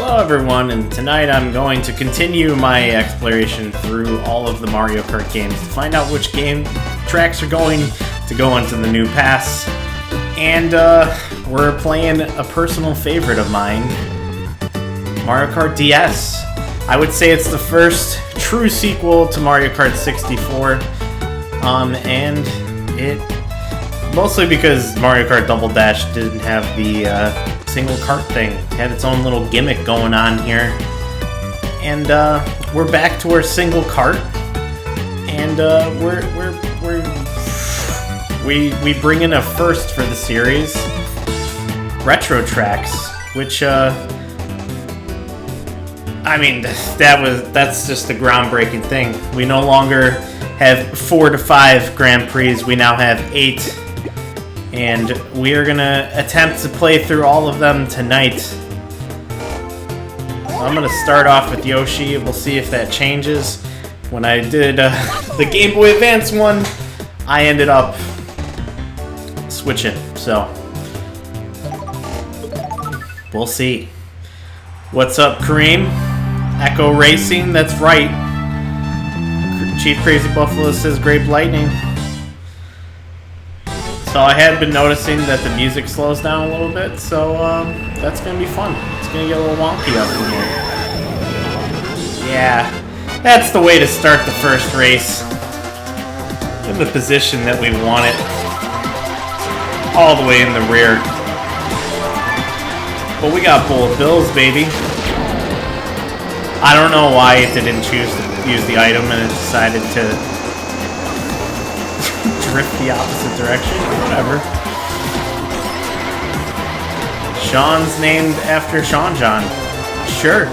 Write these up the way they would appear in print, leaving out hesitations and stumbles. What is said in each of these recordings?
Hello everyone, and tonight I'm going to continue my exploration through all of the Mario Kart games to find out which game tracks are going to go into the new pass. And we're playing a personal favorite of mine, Mario Kart DS. I would say it's the first true sequel to Mario Kart 64, and it mostly because Mario Kart Double Dash didn't have the single cart thing. It had its own little gimmick going on here, and we're back to our single cart, and we bring in a first for the series, retro tracks, which I mean, that's just a groundbreaking thing. We no longer have 4 to 5 Grand Prix, we now have 8. And we are going to attempt to play through all of them tonight. So I'm going to start off with Yoshi. We'll see if that changes. When I did the Game Boy Advance one, I ended up switching. So we'll see. What's up, Kareem? Echo Racing, that's right. Chief Crazy Buffalo says Grape Lightning. So I had been noticing that the music slows down a little bit, so that's going to be fun. It's going to get a little wonky up in here. Yeah, that's the way to start the first race. In the position that we want it. All the way in the rear. But we got bullet bills, baby. I don't know why it didn't choose to use the item and it decided to drift the opposite direction, whatever. Sean's named after Sean John. Sure.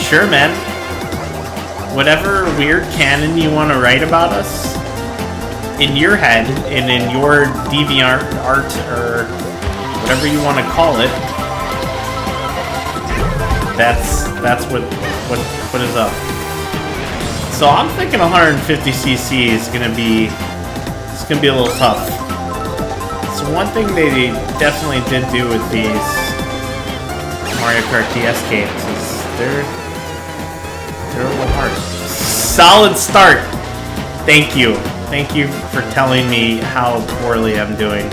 Sure, man. Whatever weird canon you want to write about us, in your head, and in your DeviantArt art, or whatever you want to call it, that's what is up. So I'm thinking 150cc is gonna be a little tough. So one thing they definitely did do with these Mario Kart DS games is they're a little hard. Solid start. Thank you for telling me how poorly I'm doing.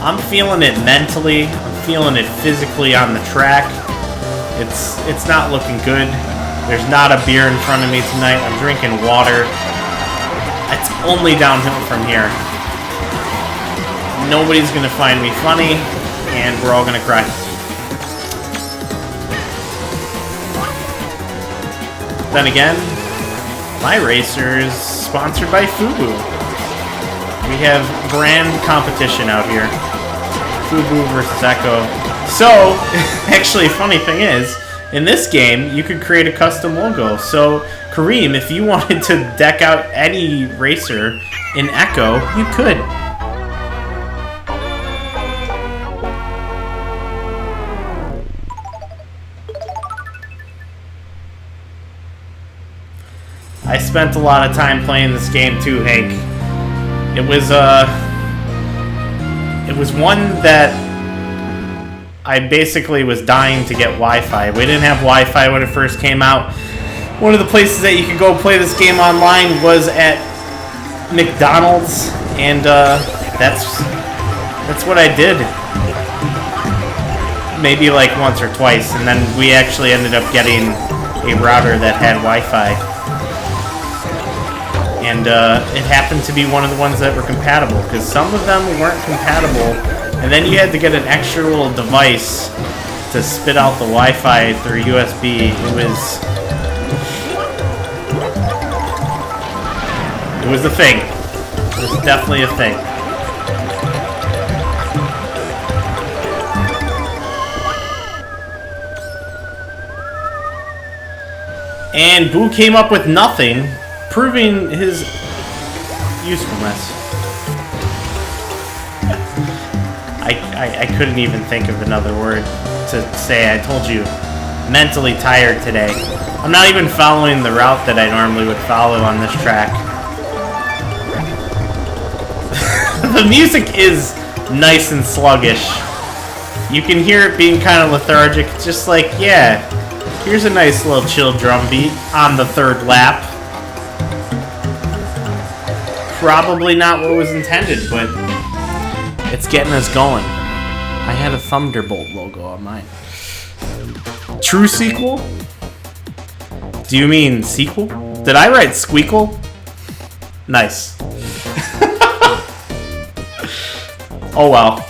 I'm feeling it mentally. I'm feeling it physically on the track. It's not looking good. There's not a beer in front of me tonight. I'm drinking water. It's only downhill from here. Nobody's gonna find me funny, and we're all gonna cry. Then again, my racer is sponsored by Fubu. We have brand competition out here. Fubu versus Echo. So, actually, funny thing is, in this game, you could create a custom logo. So, Kareem, if you wanted to deck out any racer in Echo, you could. I spent a lot of time playing this game too, Hank. It was one that I basically was dying to get Wi-Fi. We didn't have Wi-Fi when it first came out. One of the places that you could go play this game online was at McDonald's, and that's what I did. Maybe like once or twice, and then we actually ended up getting a router that had Wi-Fi. And it happened to be one of the ones that were compatible, because some of them weren't compatible, and then you had to get an extra little device to spit out the Wi-Fi through USB. It was a thing. It was definitely a thing. And Boo came up with nothing, proving his usefulness. I couldn't even think of another word to say. I told you, mentally tired today. I'm not even following the route that I normally would follow on this track. The music is nice and sluggish. You can hear it being kind of lethargic. It's just like, yeah, here's a nice little chill drum beat on the third lap. Probably not what was intended, but it's getting us going. I had a Thunderbolt logo on mine. True sequel? Do you mean sequel? Did I write squeakle? Nice. Oh well.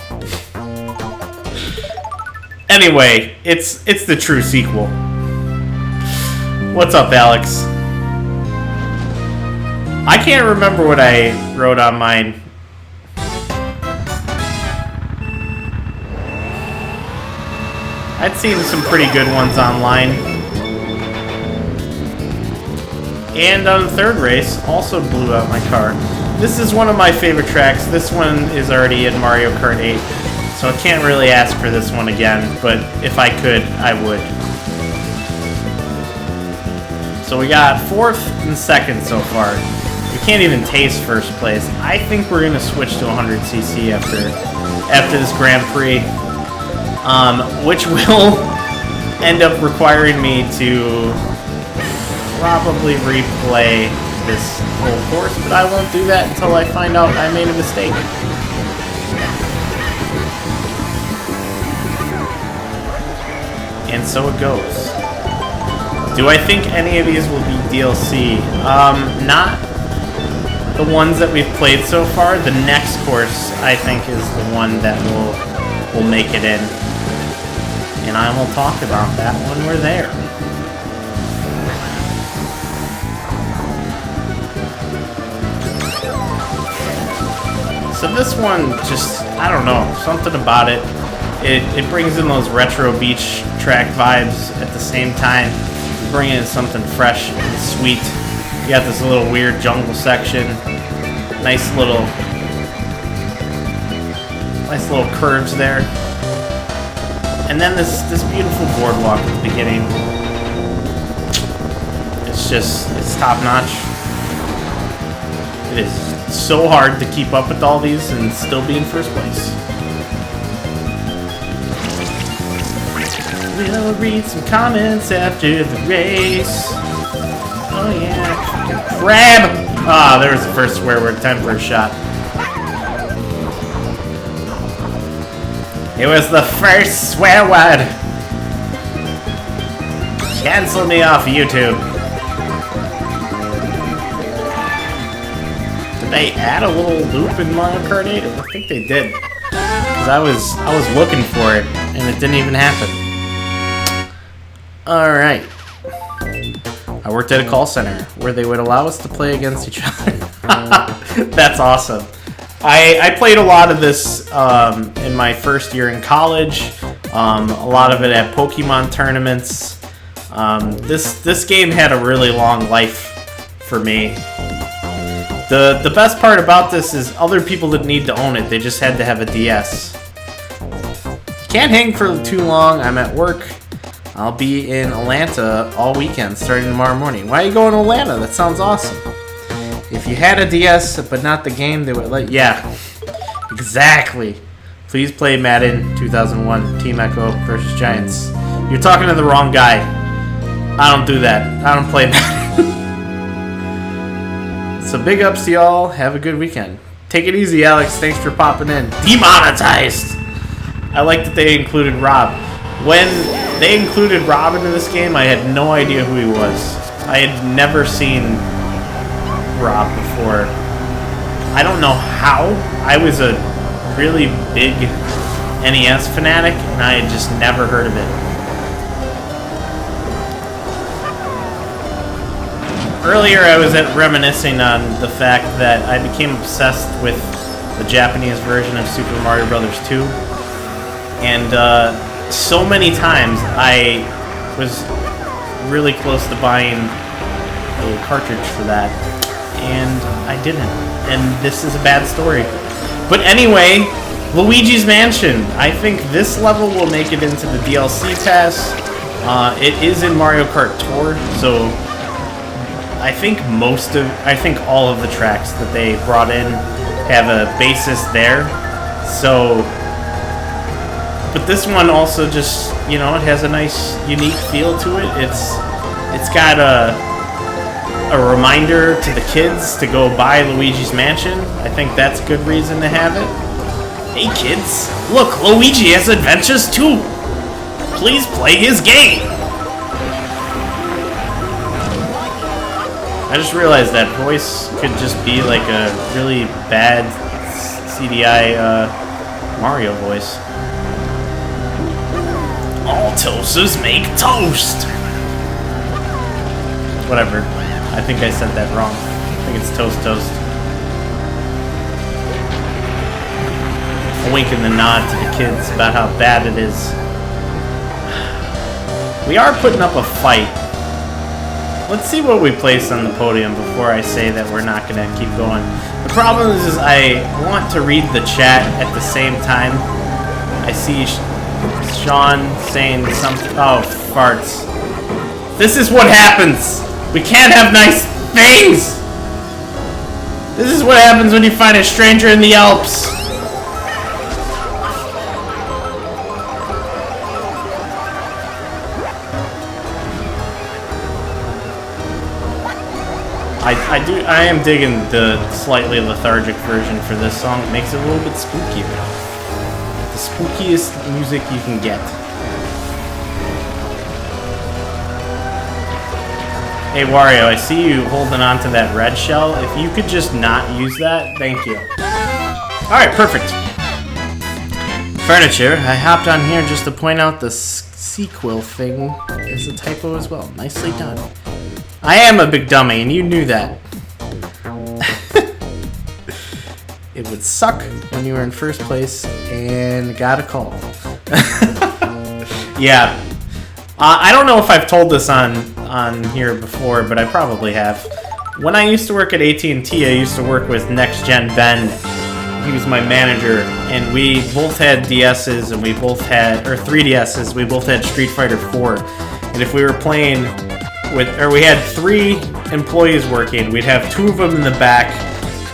Anyway, it's the true sequel. What's up, Alex? I can't remember what I wrote on mine. I'd seen some pretty good ones online. And on the third race, also blew out my car. This is one of my favorite tracks. This one is already in Mario Kart 8, so I can't really ask for this one again, but if I could, I would. So we got 4th and 2nd so far. We can't even taste 1st place. I think we're going to switch to 100cc after this Grand Prix, which will end up requiring me to probably replay this whole course, but I won't do that until I find out I made a mistake. And so it goes. Do I think any of these will be DLC? Not the ones that we've played so far. The next course, I think, is the one that will make it in. And I will talk about that when we're there. So this one, just, I don't know, something about it. It brings in those retro beach track vibes at the same time. Bring in something fresh and sweet. You got this little weird jungle section. Nice little curves there. And then this beautiful boardwalk at the beginning. It's top notch. It is so hard to keep up with all these and still be in 1st place. We'll read some comments after the race. Oh yeah. Crab! Ah, there was the first swear word. Time for a shot. It was the first swear word. Cancel me off YouTube. Did they add a little loop in Mario Kart 8? I think they did. Because I was looking for it and it didn't even happen. Alright. I worked at a call center where they would allow us to play against each other. That's awesome. I played a lot of this in my first year in college. A lot of it at Pokemon tournaments. This game had a really long life for me. The best part about this is other people didn't need to own it. They just had to have a DS. Can't hang for too long. I'm at work. I'll be in Atlanta all weekend, starting tomorrow morning. Why are you going to Atlanta? That sounds awesome. If you had a DS, but not the game, they would let... Yeah, exactly. Please play Madden 2001, Team Echo versus Giants. You're talking to the wrong guy. I don't do that. I don't play Madden. So big ups to y'all. Have a good weekend. Take it easy, Alex. Thanks for popping in. Demonetized! I like that they included Rob. When they included Rob into this game, I had no idea who he was. I had never seen Rob before. I don't know how. I was a really big NES fanatic, and I had just never heard of it. Earlier, I was reminiscing on the fact that I became obsessed with the Japanese version of Super Mario Bros. 2, and so many times I was really close to buying a cartridge for that, and I didn't. And this is a bad story. But anyway, Luigi's Mansion. I think this level will make it into the DLC pass. It is in Mario Kart Tour, so I think all of the tracks that they brought in have a basis there. So But this one also just, you know, it has a nice, unique feel to it. It's got a reminder to the kids to go buy Luigi's Mansion. I think that's a good reason to have it. Hey kids, look, Luigi has adventures too. Please play his game. I just realized that voice could just be like a really bad CDI Mario voice. All toasters make toast. Whatever. I think I said that wrong. I think it's toast toast. A wink and the nod to the kids about how bad it is. We are putting up a fight. Let's see what we place on the podium before I say that we're not gonna keep going. The problem is I want to read the chat at the same time. I see Sean saying something. Oh, farts. This is what happens. We can't have nice things. This is what happens when you find a stranger in the Alps. I am digging the slightly lethargic version for this song. It makes it a little bit spooky though. The spookiest music you can get. Hey Wario, I see you holding on to that red shell. If you could just not use that, thank you. Alright, perfect. Furniture, I hopped on here just to point out the sequel thing is a typo as well. Nicely done. I am a big dummy, and you knew that. It would suck when you were in first place and got a call. Yeah. I don't know if I've told this on here before, but I probably have. When I used to work at AT&T, I used to work with Next Gen Ben. He was my manager, and we both had DSs, and we both had, or 3DSs, we both had Street Fighter 4. And if we were playing we had 3 employees working, we'd have 2 of them in the back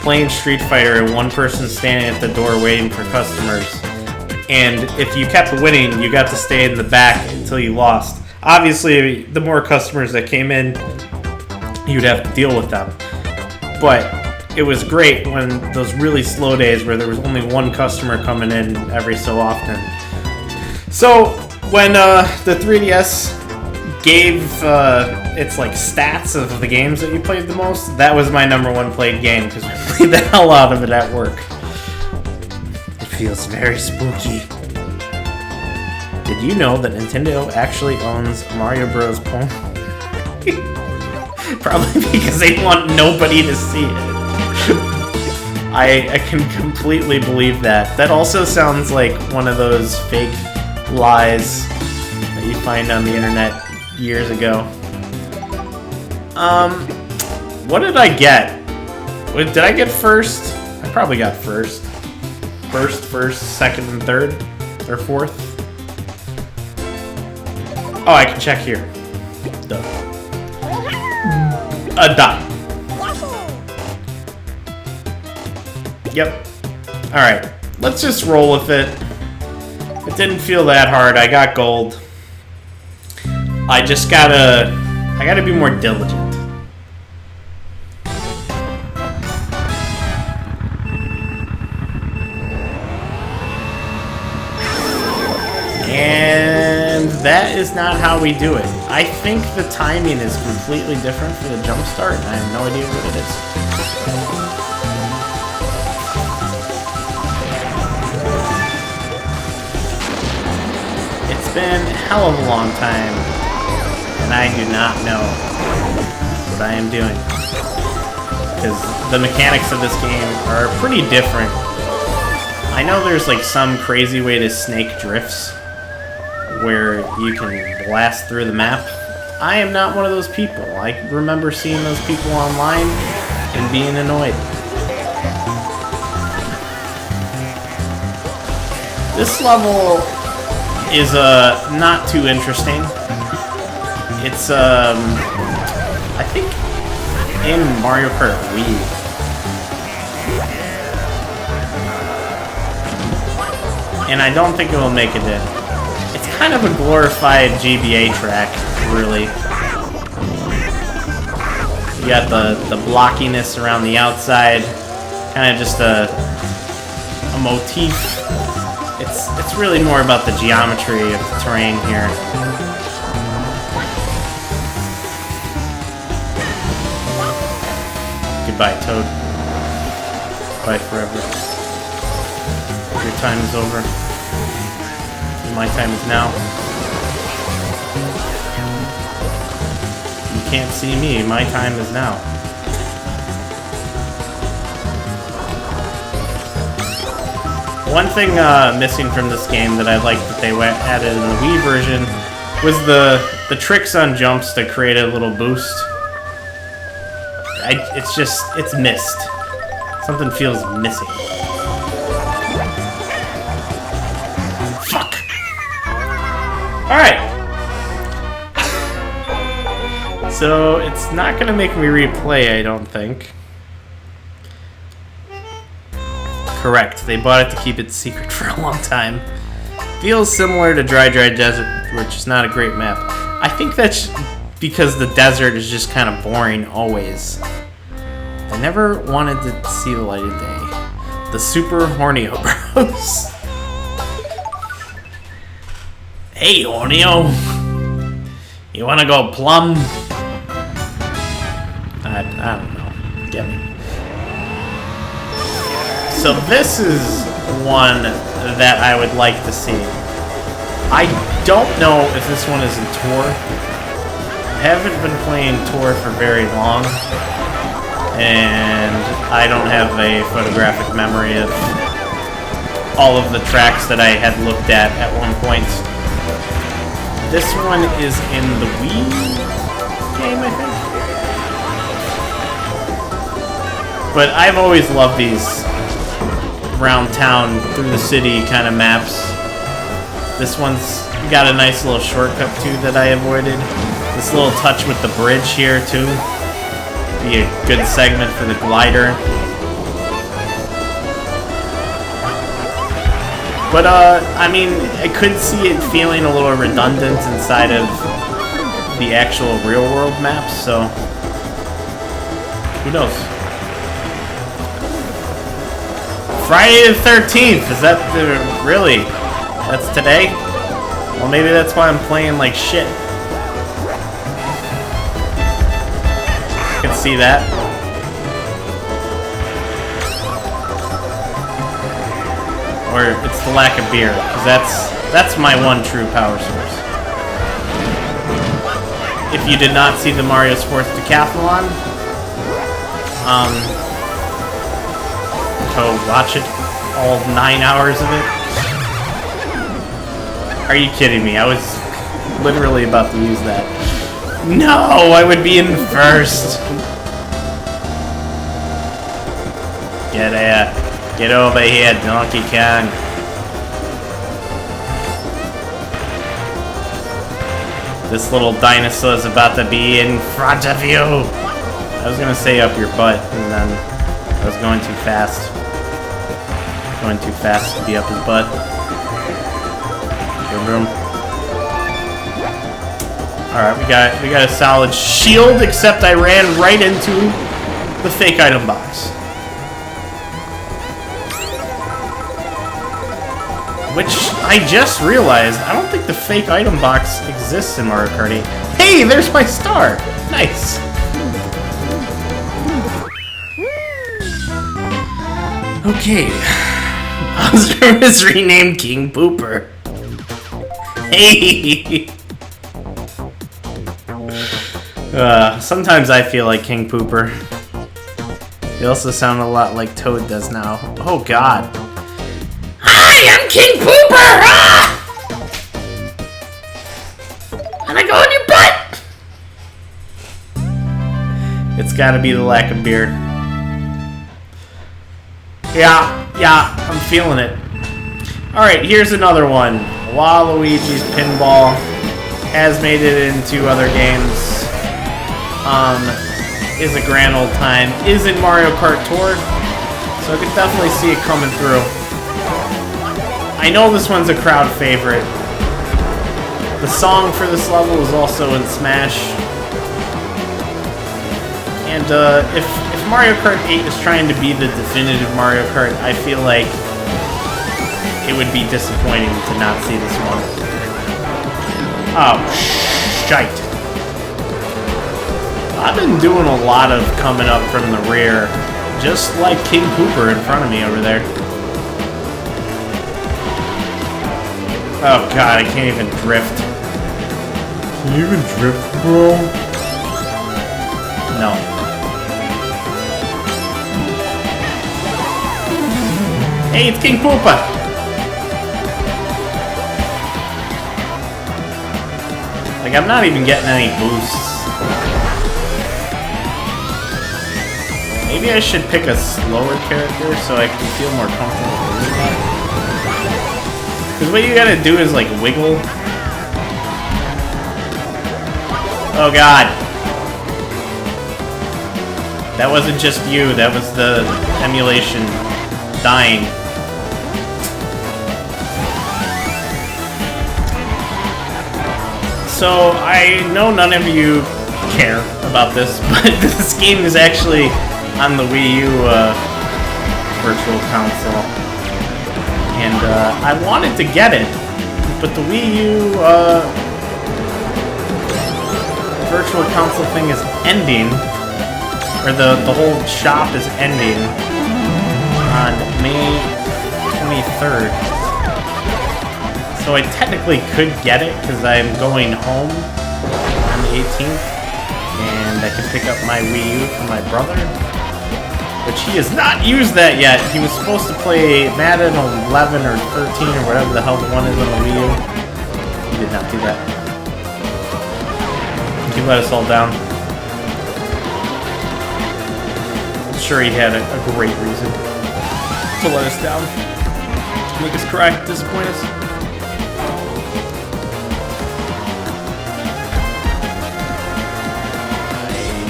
playing Street Fighter and 1 person standing at the door waiting for customers. And if you kept winning, you got to stay in the back until you lost. Obviously, the more customers that came in, you'd have to deal with them. But it was great when those really slow days where there was only 1 customer coming in every so often. So when the 3DS gave its like stats of the games that you played the most, that was my #1 played game because we played the hell out of it at work. It feels very spooky. Did you know that Nintendo actually owns Mario Bros. Pony? Probably because they want nobody to see it. I can completely believe that. That also sounds like one of those fake lies that you find on the internet years ago. What did I get? Did I get first? I probably got first. First, second, and third? Or fourth? Oh, I can check here. Duh. A dot. Yep. Alright. Let's just roll with it. It didn't feel that hard. I got gold. I just gotta be more diligent. And that is not how we do it. I think the timing is completely different for the jump start, and I have no idea what it is. It's been a hell of a long time, and I do not know what I am doing. Because the mechanics of this game are pretty different. I know there's like some crazy way to snake drifts, where you can blast through the map. I am not one of those people. I remember seeing those people online and being annoyed. This level is not too interesting. It's I think in Mario Kart Wii. and I don't think it will make it in. It's kind of a glorified GBA track, really. You got the blockiness around the outside, kind of just a motif. It's really more about the geometry of the terrain here. Goodbye, Toad. Bye forever. Your time is over. My time is now. You can't see me. My time is now. One thing missing from this game that I liked that they added in the Wii version was the tricks on jumps to create a little boost. It's missed. Something feels missing. Fuck! Alright. So, it's not gonna make me replay, I don't think. Correct. They bought it to keep it secret for a long time. Feels similar to Dry Desert, which is not a great map. I think that's because the desert is just kind of boring always. I never wanted to see the light of day. The Super Hornio Bros. Hey, Hornio. You wanna go plum? I don't know. Get me. So this is one that I would like to see. I don't know if this one is in Tour. I haven't been playing Tour for very long, and I don't have a photographic memory of all of the tracks that I had looked at one point. This one is in the Wii game, I think. But I've always loved these around town, through the city kind of maps. This one's got a nice little shortcut too that I avoided. This little touch with the bridge here too. Be a good segment for the glider. But I mean, I could see it feeling a little redundant inside of the actual real world maps, so who knows? Friday the 13th, is that really? That's today? Well, maybe that's why I'm playing like shit. I can see that. Or it's the lack of beer, because that's my one true power source. If you did not see the Mario Sports Decathlon, go watch it, all 9 hours of it. Are you kidding me? I was literally about to use that. No, I would be in first. Get over here, Donkey Kong. This little dinosaur is about to be in front of you. I was gonna say up your butt, and then I was going too fast. Going too fast to be up his butt. Good room. Alright, we got a solid shield, except I ran right into the fake item box. Which I just realized, I don't think the fake item box exists in Mario Kart 8. Hey, there's my star! Nice! Okay. Bowser is renamed King Pooper. Hey! Sometimes I feel like King Pooper. He also sound a lot like Toad does now. Oh god. Hi, I'm King Pooper! Ah! And I go in your butt! It's gotta be the lack of beer. Yeah, I'm feeling it. Alright, here's another one. Waluigi's Pinball has made it into other games. Is a grand old time. Is in Mario Kart Tour. So I could definitely see it coming through. I know this one's a crowd favorite. The song for this level is also in Smash. And if Mario Kart 8 is trying to be the definitive Mario Kart, I feel like it would be disappointing to not see this one. Oh, shite. I've been doing a lot of coming up from the rear, just like King Pooper in front of me over there. Oh god, I can't even drift. Can you even drift, bro? No. Hey, it's King Poopa! Like, I'm not even getting any boosts. Maybe I should pick a slower character so I can feel more comfortable doing that. Because what you gotta do is, like, wiggle. Oh god. That wasn't just you, that was the emulation dying. So, I know none of you care about this, but this game is actually on the Wii U Virtual Console. And I wanted to get it, but the Wii U Virtual Console thing is ending, or the whole shop is ending on May 23rd. So I technically could get it because I'm going home on the 18th, and I can pick up my Wii U from my brother, which he has not used that yet. He was supposed to play Madden 11 or 13 or whatever the hell the one is on the Wii U. He did not do that. He let us all down. I'm sure he had a great reason to let us down. Make us cry, disappoint us.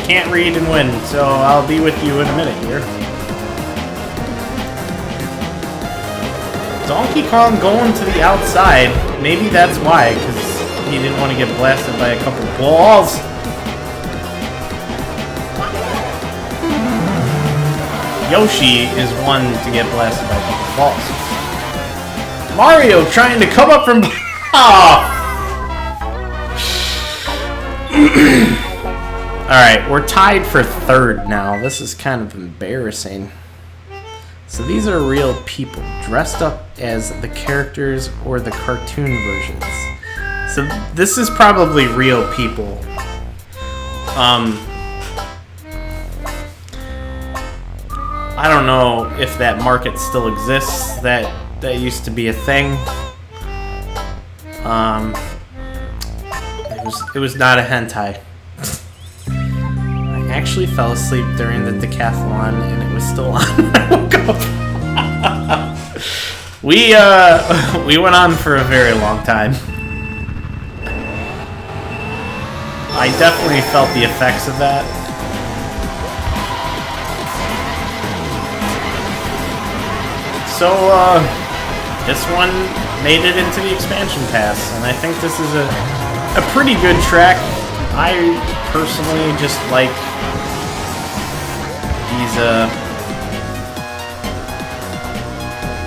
Can't read and win, so I'll be with you in a minute here. Donkey Kong going to the outside. Maybe that's why, because he didn't want to get blasted by a couple balls. Yoshi is one to get blasted by a couple balls. Mario trying to come up from... Oh! Alright, we're tied for third now. This is kind of embarrassing. So these are real people, dressed up as the characters or the cartoon versions. So this is probably real people. I don't know if that market still exists. That used to be a thing. It was not a hentai. I actually fell asleep during the decathlon and it was still on when I woke up. We went on for a very long time. I definitely felt the effects of that. So, this one made it into the expansion pass, and I think this is a pretty good track. I personally just like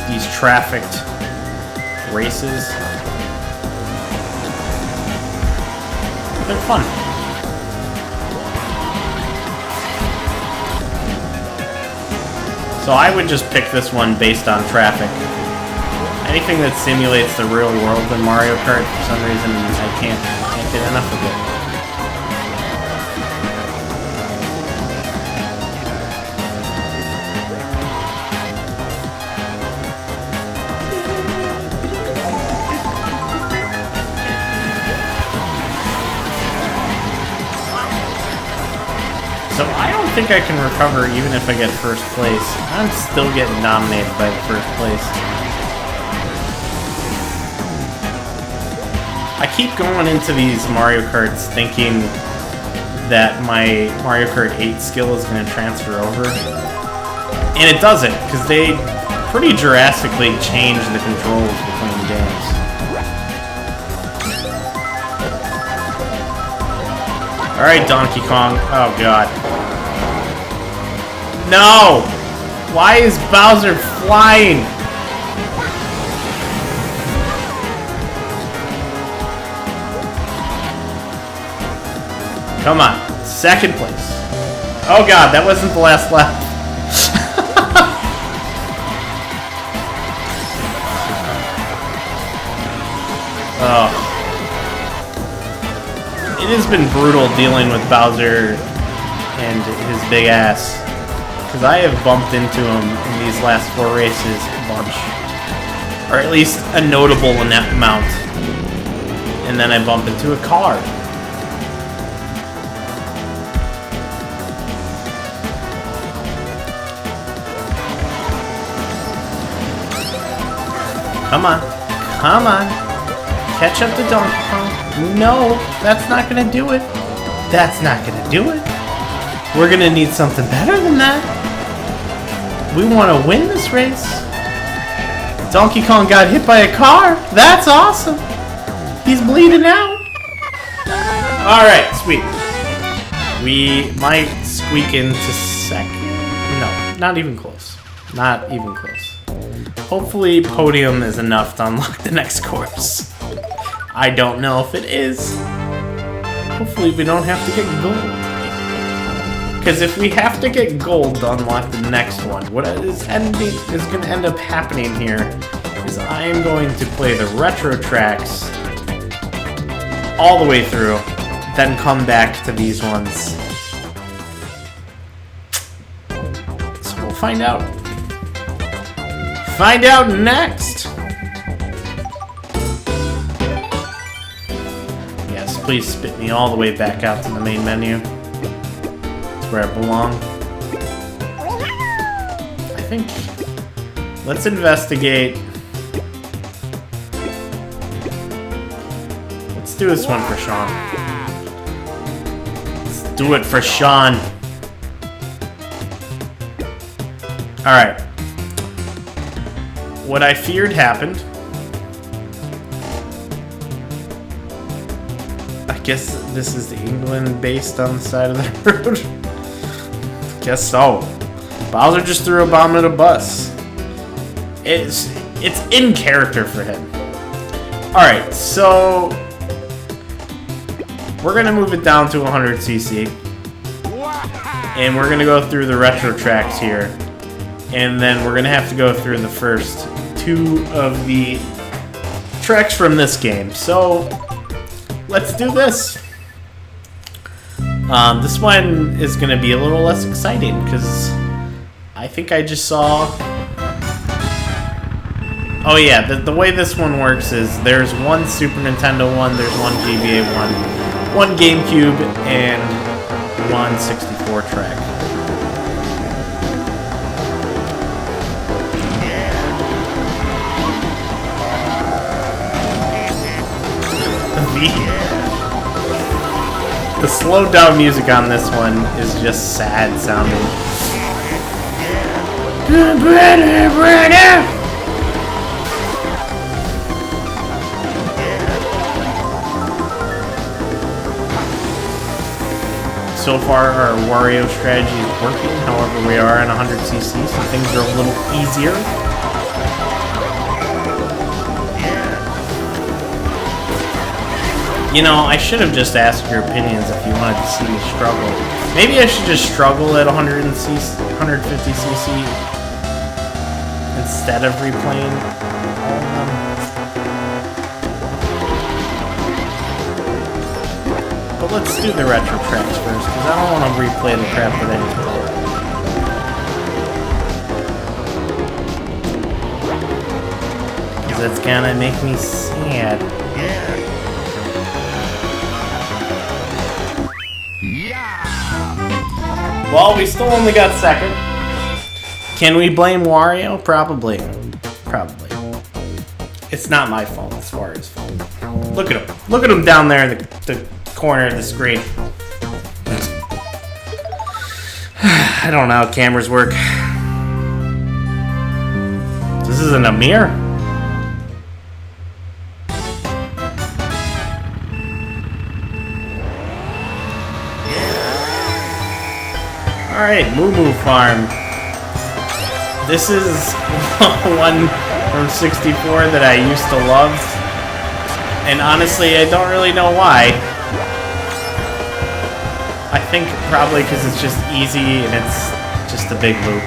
these trafficked races. They're fun. So I would just pick this one based on traffic. Anything that simulates the real world in Mario Kart, for some reason, I can't get enough of it. So I don't think I can recover even if I get first place. I'm still getting dominated by the first place. I keep going into these Mario Karts thinking that my Mario Kart 8 skill is going to transfer over. And it doesn't, because they pretty drastically changed the controls between games. Alright, Donkey Kong. Oh, God. No! Why is Bowser flying? Come on. Second place. Oh, God, that wasn't the last lap. Oh. It has been brutal dealing with Bowser and his big ass. Because I have bumped into him in these last 4 races a bunch. Or at least a notable amount. And then I bump into a car. Come on. Come on. Catch up to Donkey Kong. No, that's not gonna do it. That's not gonna do it. We're gonna need something better than that. We want to win this race. Donkey Kong got hit by a car. That's awesome. He's bleeding out. Alright, sweet. We might squeak into second. No, not even close. Not even close. Hopefully podium is enough to unlock the next course. I don't know if it is. Hopefully we don't have to get gold. Because if we have to get gold to unlock the next one, what is going to end up happening here is I am going to play the retro tracks all the way through, then come back to these ones. So we'll find out. Find out next! Yes, please spit me all the way back out to the main menu. It's where I belong. I think... Let's investigate. Let's do this one for Sean. Let's do it for Sean. Alright. What I feared happened. I guess this is the England based on the side of the road. Guess so. Bowser just threw a bomb at a bus. It's in character for him. Alright, so we're gonna move it down to 100cc. And we're gonna go through the retro tracks here. And then we're gonna have to go through the first 2 of the tracks from this game. So let's do this. This one is gonna be a little less exciting because I think I just saw. Oh yeah, the way this one works is there's one Super Nintendo one, there's one GBA one GameCube, and one 64 track. The slowed down music on this one is just sad sounding. So far our Wario strategy is working, however we are on 100cc, so things are a little easier. You know, I should have just asked your opinions if you wanted to see me struggle. Maybe I should just struggle at 150cc instead of replaying all of them. But let's do the retro tracks first, because I don't want to replay the crap that I did. Because that's gonna make me sad. Well, we still only got second. Can we blame Wario? Probably. Probably. It's not my fault, it's Wario's fault. Look at him. Look at him down there in the corner of the screen. I don't know how cameras work. This isn't a mirror? Alright, Moo Moo Farm. This is one from 64 that I used to love. And honestly, I don't really know why. I think probably because it's just easy and it's just a big loop.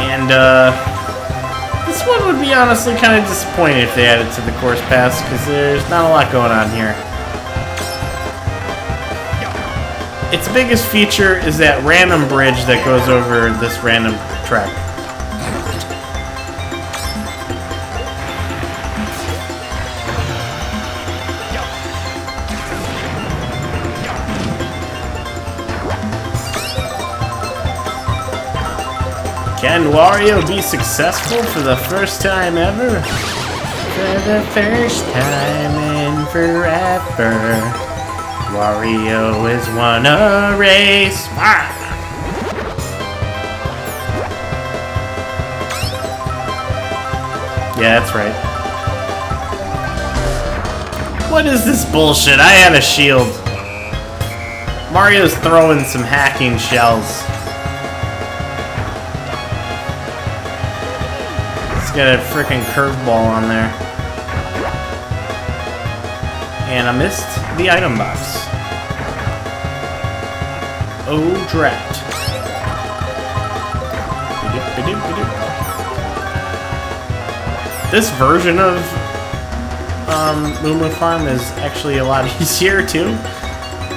And this one would be honestly kind of disappointed if they added to the course pass because there's not a lot going on here. Its biggest feature is that random bridge that goes over this random track. Can Wario be successful for the first time ever? For the first time in forever, Wario has won a race. Ah! Yeah, that's right. What is this bullshit? I had a shield. Mario's throwing some hacking shells. Got a freaking curveball on there. And I missed the item box. Oh, drat. This version of Moo Moo Farm is actually a lot easier too.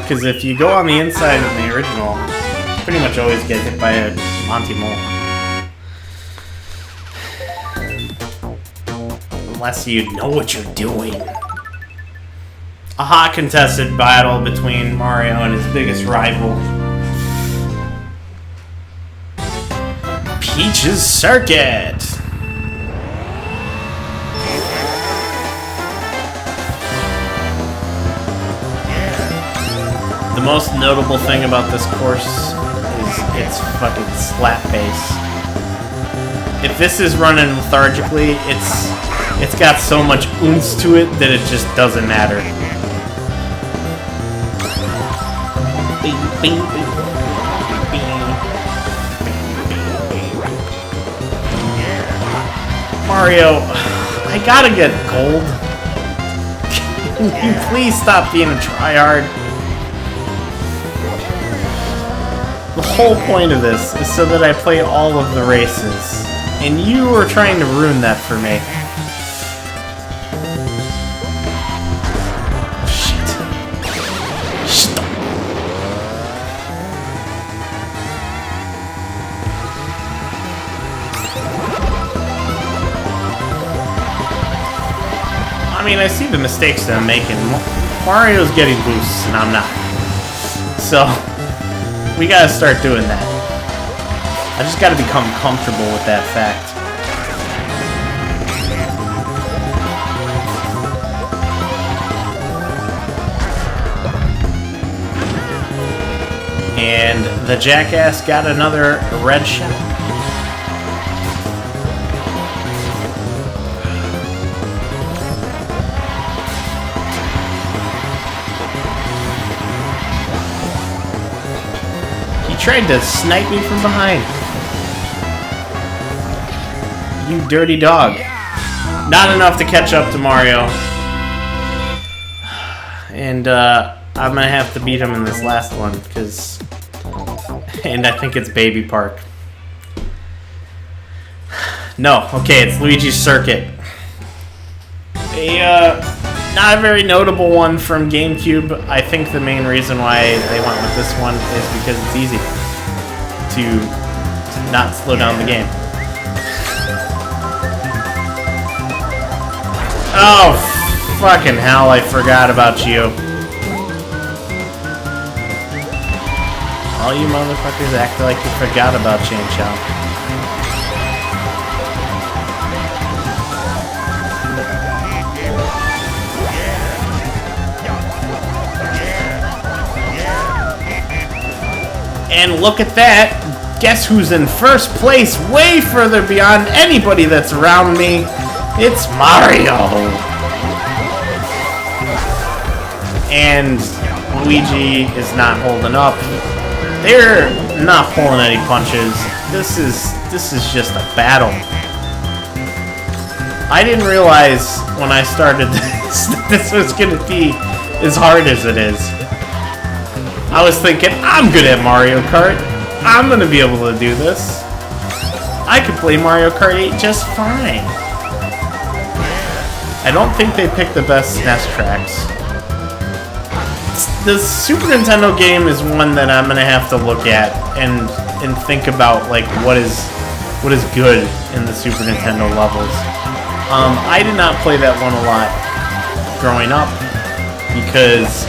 Because if you go on the inside of the original, you pretty much always get hit by a Monty Mole. Unless you know what you're doing. A hot contested battle between Mario and his biggest rival. Peach's Circuit! The most notable thing about this course is its fucking slap bass. If this is running lethargically, it's got so much oomph to it that it just doesn't matter. Mario, I gotta get gold. Can you please stop being a tryhard? The whole point of this is so that I play all of the races. And you were trying to ruin that for me. I mean, I see the mistakes that I'm making. Mario's getting boosts, and I'm not. So, we gotta start doing that. I just gotta become comfortable with that fact. And the jackass got another red shot. Tried to snipe me from behind. You dirty dog. Not enough to catch up to Mario. And I'm gonna have to beat him in this last one, because... And I think it's Baby Park. No, okay, it's Luigi's Circuit. Not a very notable one from GameCube. I think the main reason why they went with this one is because it's easy to not slow down the game. Oh, fucking hell, I forgot about you. All you motherfuckers act like you forgot about Chain Chomp. And look at that! guess who's in first place, way further beyond anybody that's around me? It's Mario! And Luigi is not holding up. They're not pulling any punches. This is just a battle. I didn't realize when I started this that this was gonna be as hard as it is. I was thinking, I'm good at Mario Kart. I'm gonna be able to do this. I could play Mario Kart 8 just fine. I don't think they picked the best SNES tracks. The Super Nintendo game is one that I'm gonna have to look at and think about, like, what is good in the Super Nintendo levels. I did not play that one a lot growing up because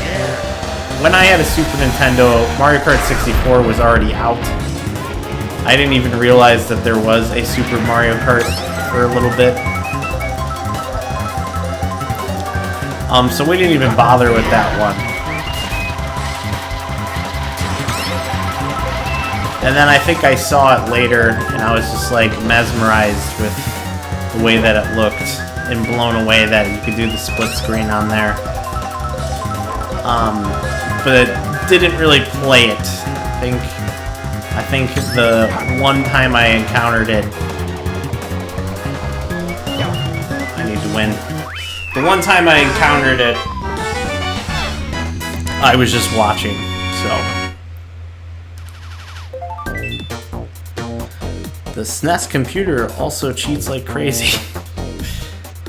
when I had a Super Nintendo, Mario Kart 64 was already out. I didn't even realize that there was a Super Mario Kart for a little bit. So we didn't even bother with that one. And then I think I saw it later, and I was just like mesmerized with the way that it looked, and blown away that you could do the split screen on there. But didn't really play it. I think the one time I encountered it, I need to win. The one time I encountered it, I was just watching, so. The SNES computer also cheats like crazy.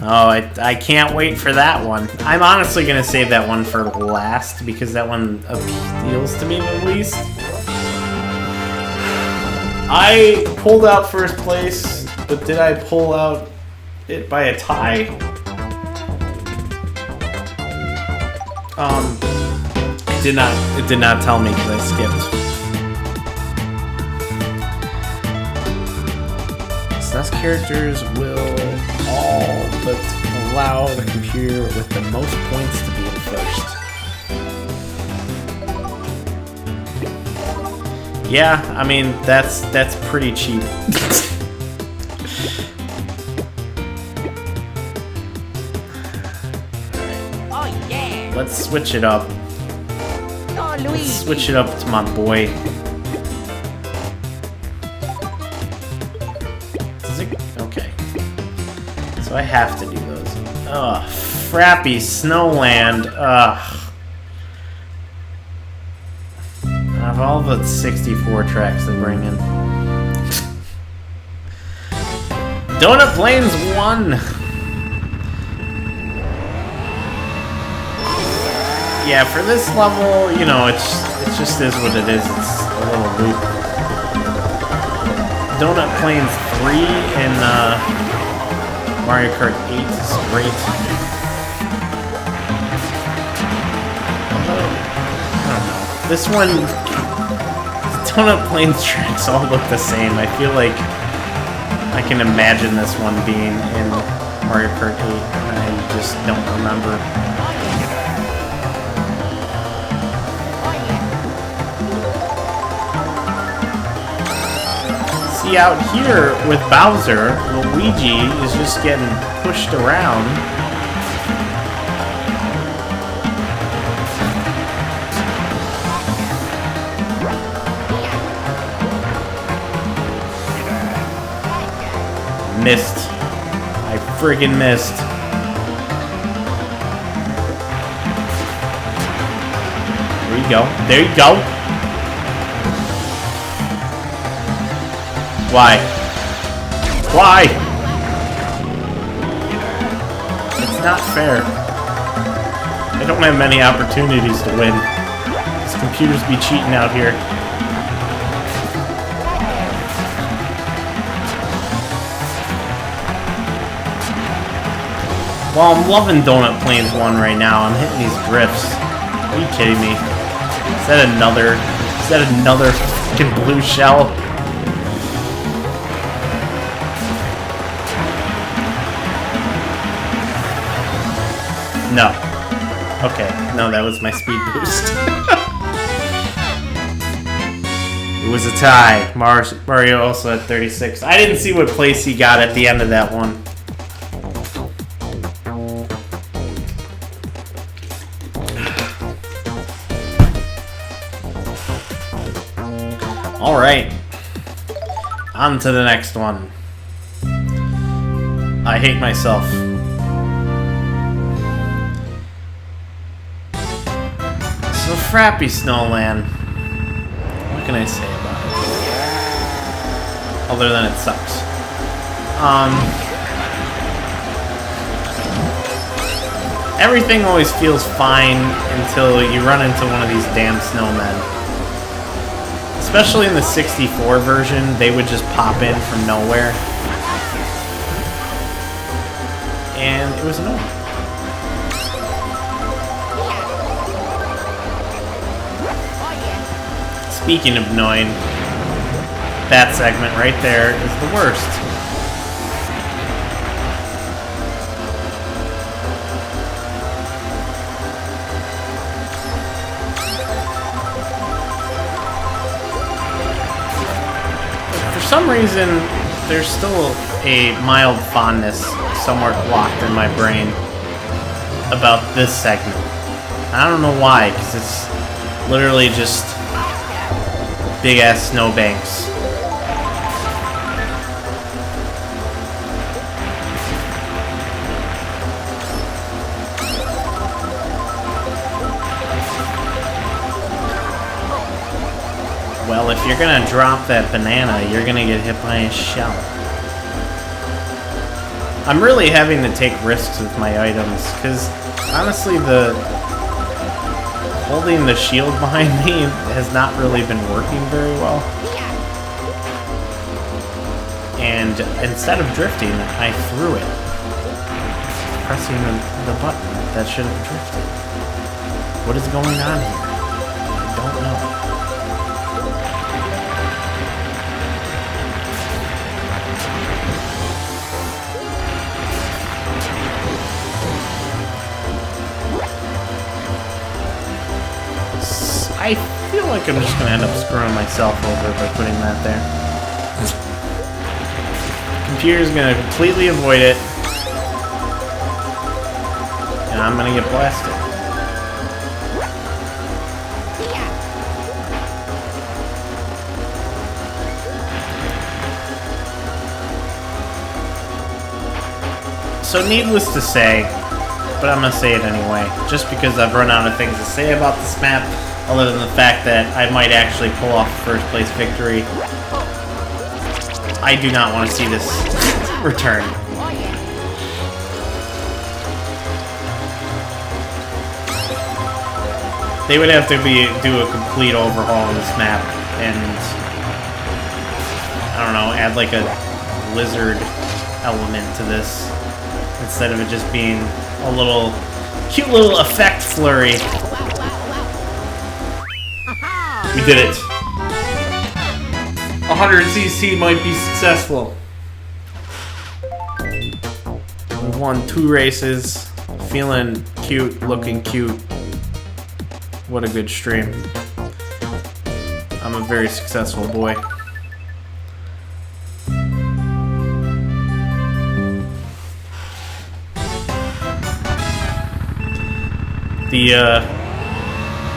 Oh, I can't wait for that one. I'm honestly going to save that one for last because that one appeals to me the least. I pulled out first place, but did I pull out it by a tie? It did not tell me because I skipped. SNES characters will all but allow the computer with the most points to be in first. Yeah, I mean that's pretty cheap. Oh yeah. Let's switch it up. Oh, Luigi. Let's switch it up to my boy. Okay. So I have to do those. Ugh. Frappy Snowland. Ugh. Out of all the 64 tracks to bring in. Donut Plains won! Yeah, for this level, you know, it just is what it is. It's a little loop. Donut Plains 3 and Mario Kart 8 is great. I don't know. This one, the Donut Plains tracks all look the same. I feel like I can imagine this one being in Mario Kart 8, and I just don't remember. See, out here with Bowser, Luigi is just getting pushed around. Missed. I friggin' missed. There you go. There you go. Why? Why? It's not fair. I don't have many opportunities to win. These computers be cheating out here. Well, I'm loving Donut Plains 1 right now. I'm hitting these drifts. Are you kidding me? Is that another fucking blue shell? No. Okay, no, that was my speed boost. It was a tie. Mario also at 36. I didn't see what place he got at the end of that one. Alright. On to the next one. I hate myself. So Frappy Snowland. What can I say about it? Other than it sucks. Everything always feels fine until you run into one of these damn snowmen. Especially in the 64 version, they would just pop in from nowhere. And it was annoying. Speaking of annoying, that segment right there is the worst. For some reason, there's still a mild fondness somewhere locked in my brain about this segment. I don't know why, because it's literally just big ass snowbanks. Well, if you're gonna drop that banana, you're gonna get hit by a shell. I'm really having to take risks with my items, because honestly, holding the shield behind me has not really been working very well. And instead of drifting, I threw it. Pressing the button that should have drifted. What is going on here? I don't know. I feel like I'm just gonna end up screwing myself over by putting that there. Computer's gonna completely avoid it. And I'm gonna get blasted. So needless to say, but I'm gonna say it anyway, just because I've run out of things to say about this map, other than the fact that I might actually pull off a first place victory. I do not want to see this return. They would have to do a complete overhaul of this map and, I don't know, add like a lizard element to this instead of it just being a little cute little effect flurry. We did it. 100cc might be successful. We won 2 races. Feeling cute, looking cute. What a good stream. I'm a very successful boy.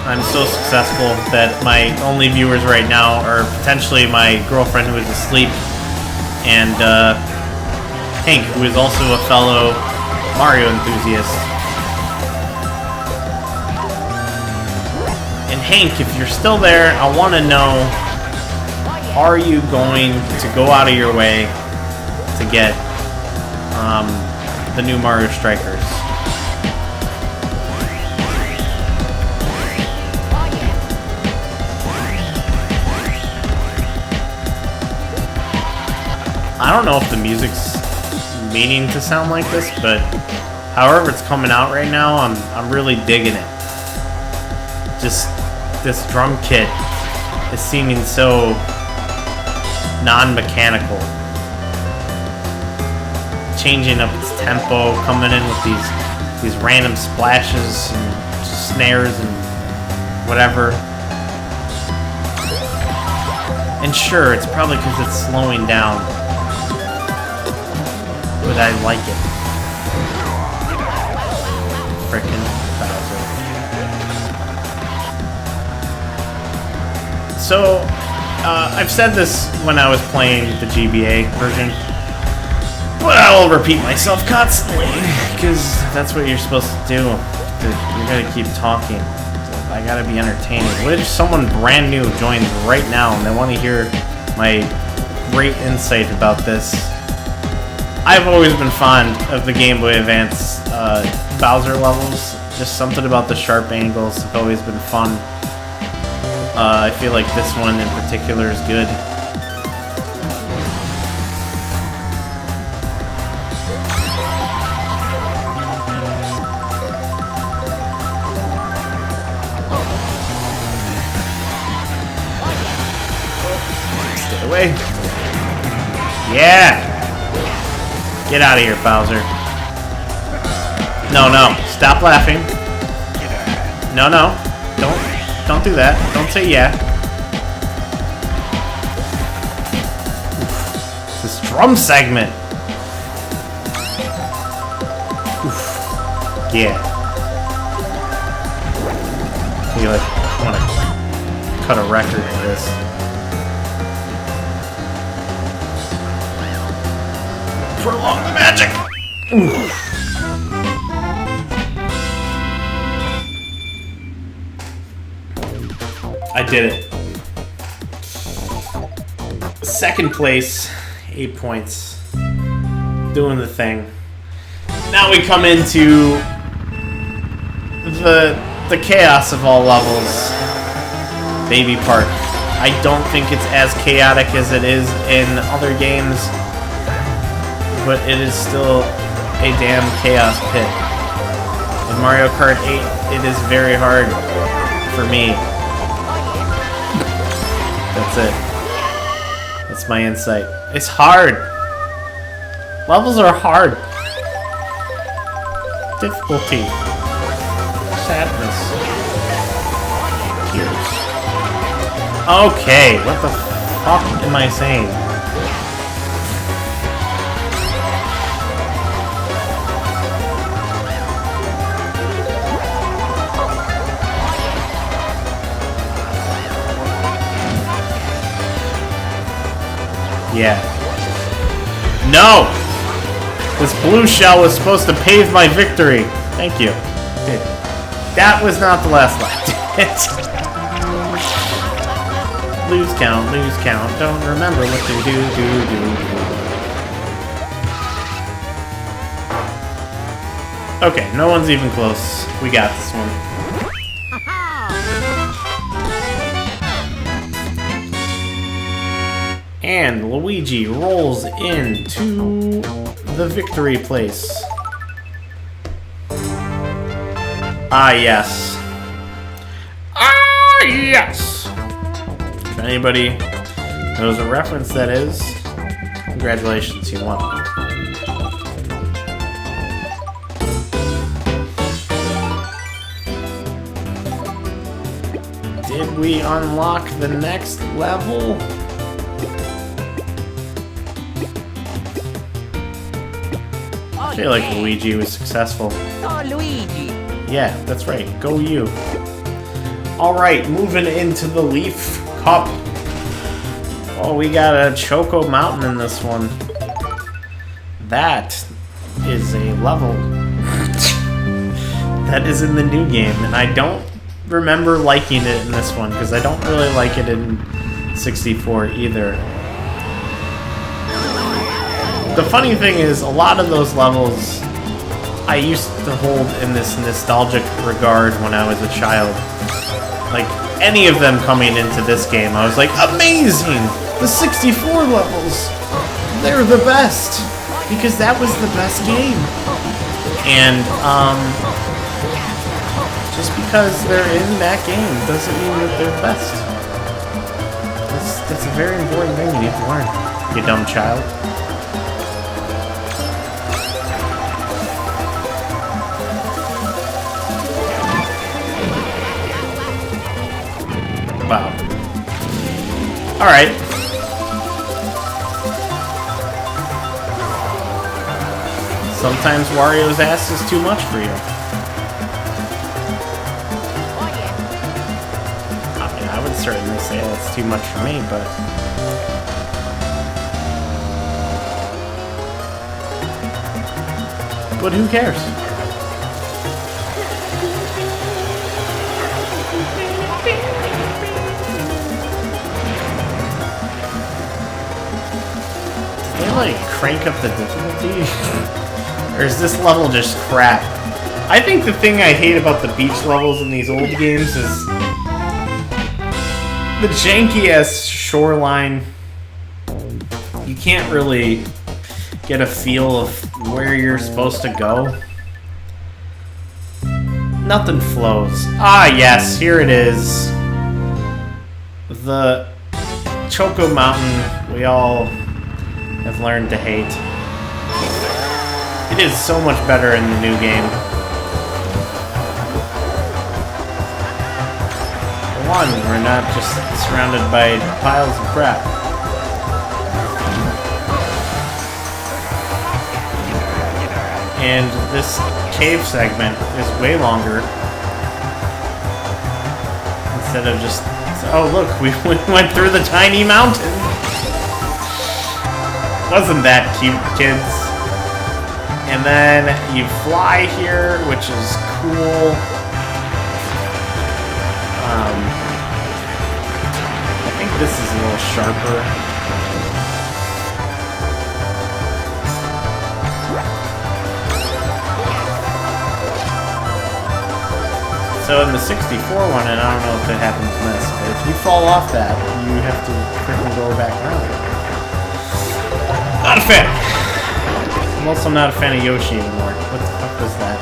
I'm so successful that my only viewers right now are potentially my girlfriend who is asleep and Hank, who is also a fellow Mario enthusiast. And Hank, if you're still there, I want to know, are you going to go out of your way to get the new Mario Strikers? I don't know if the music's meaning to sound like this, but however it's coming out right now, I'm really digging it. Just this drum kit is seeming so non-mechanical. Changing up its tempo, coming in with these random splashes and snares and whatever. And sure, it's probably because it's slowing down. But I like it. Frickin' Bowser. So, I've said this when I was playing the GBA version, but I'll repeat myself constantly, because that's what you're supposed to do. You gotta keep talking. I gotta be entertaining. What if someone brand new joins right now and they want to hear my great insight about this? I've always been fond of the Game Boy Advance Bowser levels. Just something about the sharp angles have always been fun. I feel like this one in particular is good. Stay away. Yeah! Get out of here, Bowser. No, no. Stop laughing. No, no. Don't do that. Don't say yeah. Oof. This drum segment. Oof. Yeah. I feel like I want to cut a record of this. Prolong the magic. Oof. I did it. Second place, 8 points. Doing the thing. Now we come into the chaos of all levels. Baby Park. I don't think it's as chaotic as it is in other games, but it is still a damn chaos pit. In Mario Kart 8, it is very hard for me. That's it. That's my insight. It's hard. Levels are hard. Difficulty. Sadness. Tears. Okay, what the fuck am I saying? Yeah. No! This blue shell was supposed to pave my victory. Thank you. That was not the last lap. Lose count, lose count. Don't remember what to do. Okay, no one's even close. We got this one. And Luigi rolls into the victory place. Ah, yes. Ah, yes! If anybody knows what reference that is, congratulations, you won. Did we unlock the next level? I feel like Luigi was successful. Oh, Luigi! Yeah, that's right. Go you. Alright, moving into the Leaf Cup. Oh, we got a Choco Mountain in this one. That is a level that is in the new game, and I don't remember liking it in this one, because I don't really like it in 64 either. The funny thing is, a lot of those levels I used to hold in this nostalgic regard when I was a child. Like, any of them coming into this game, I was like, amazing! The 64 levels! They're the best! Because that was the best game. And, just because they're in that game doesn't mean that they're the best. That's a very important thing you need to learn, you dumb child. Wow. Alright. Sometimes Wario's ass is too much for you. Oh yeah. I mean, I would certainly say that's too much for me, but... But who cares? Did they, like, crank up the difficulty? Or is this level just crap? I think the thing I hate about the beach levels in these old games is the janky-ass shoreline. You can't really get a feel of where you're supposed to go. Nothing flows. Ah, yes, here it is. The Choco Mountain we all have learned to hate. It is so much better in the new game. For one, we're not just surrounded by piles of crap. And this cave segment is way longer. Instead of just... Oh look, we went through the tiny mountain! Wasn't that cute, kids? And then you fly here, which is cool. I think this is a little sharper. So in the 64 one, and I don't know if it happens in this, but if you fall off that, you have to quickly go back around. Not a fan! I'm also not a fan of Yoshi anymore. What the fuck was that?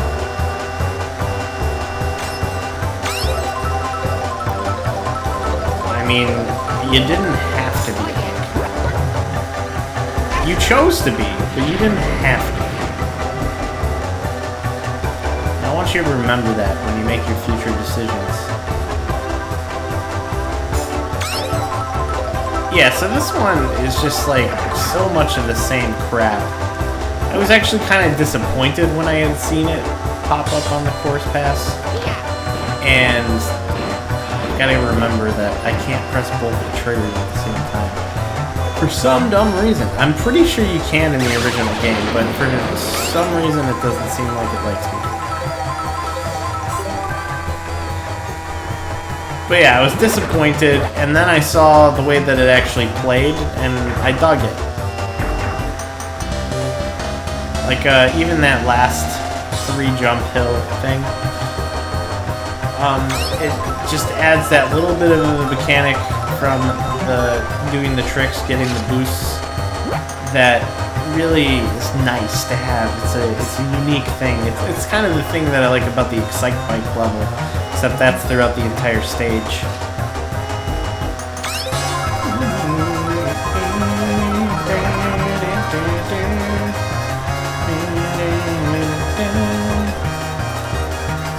I mean, you didn't have to be. You chose to be, but you didn't have to. I want you to remember that when you make your future decisions. Yeah, so this one is just like so much of the same crap. I was actually kind of disappointed when I had seen it pop up on the course pass. And I gotta remember that I can't press both the triggers at the same time. For some dumb reason. I'm pretty sure you can in the original game, but for some reason it doesn't seem like it likes me. But yeah, I was disappointed, and then I saw the way that it actually played, and I dug it. Like, even that last 3-jump hill thing, it just adds that little bit of a mechanic from doing the tricks, getting the boosts, that really is nice to have. It's a unique thing. It's kind of the thing that I like about the Excite Bike level. Except that's throughout the entire stage.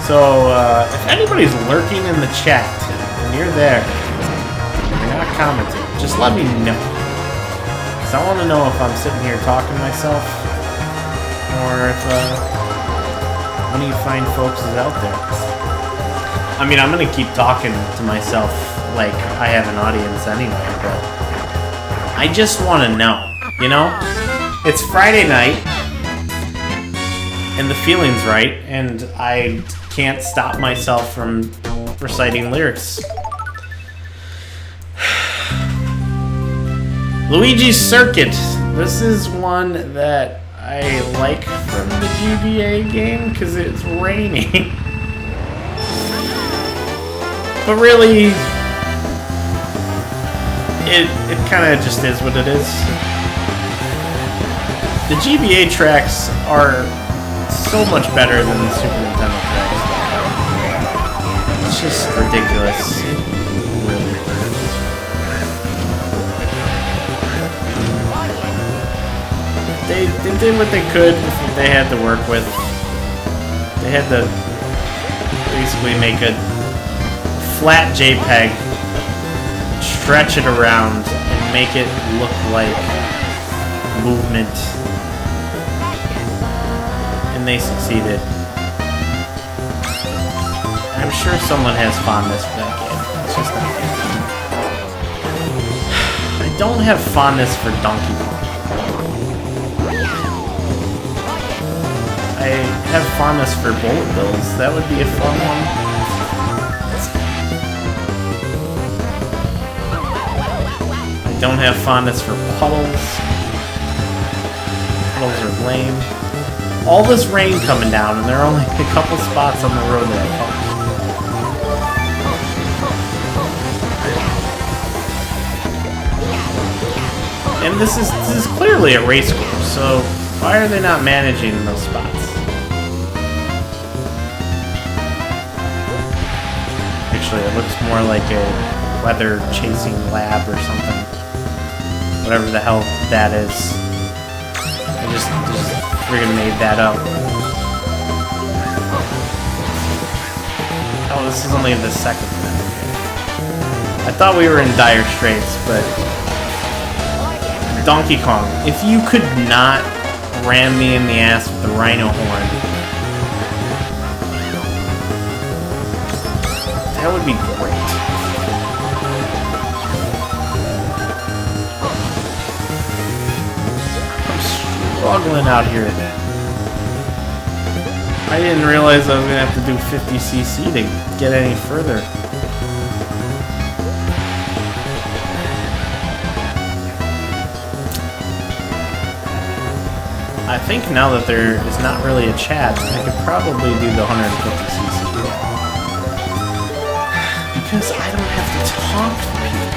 So, if anybody's lurking in the chat, and you're there, and you're not commenting, just let me know. Because I want to know if I'm sitting here talking to myself, or if one of you fine folks is out there. I mean, I'm gonna keep talking to myself like I have an audience anyway, but I just want to know, you know? It's Friday night, and the feeling's right, and I can't stop myself from reciting lyrics. Luigi's Circuit. This is one that I like from the GBA game because it's raining. But really, it kind of just is what it is. The GBA tracks are so much better than the Super Nintendo tracks. It's just ridiculous. Really. They did what they could with what they had to work with. They had to basically make a flat JPEG, stretch it around, and make it look like movement. and they succeeded. I'm sure someone has fondness for that game. It's just not me. I don't have fondness for Donkey Kong. I have fondness for Bullet Bills. That would be a fun one. I don't have fondness for Puddles. Puddles are lame. All this rain coming down, and there are only a couple spots on the road that I caught. And this is clearly a race course, so why are they not managing those spots? Actually, it looks more like a weather chasing lab or something. Whatever the hell that is. I just friggin' made that up. Oh, this is only the second one. I thought we were in dire straits, but Donkey Kong, if you could not ram me in the ass with the rhino horn, that would be great. I'm struggling out here. I didn't realize I was going to have to do 50cc to get any further. I think now that there is not really a chat, I could probably do the 150cc. Because I don't have to talk to people.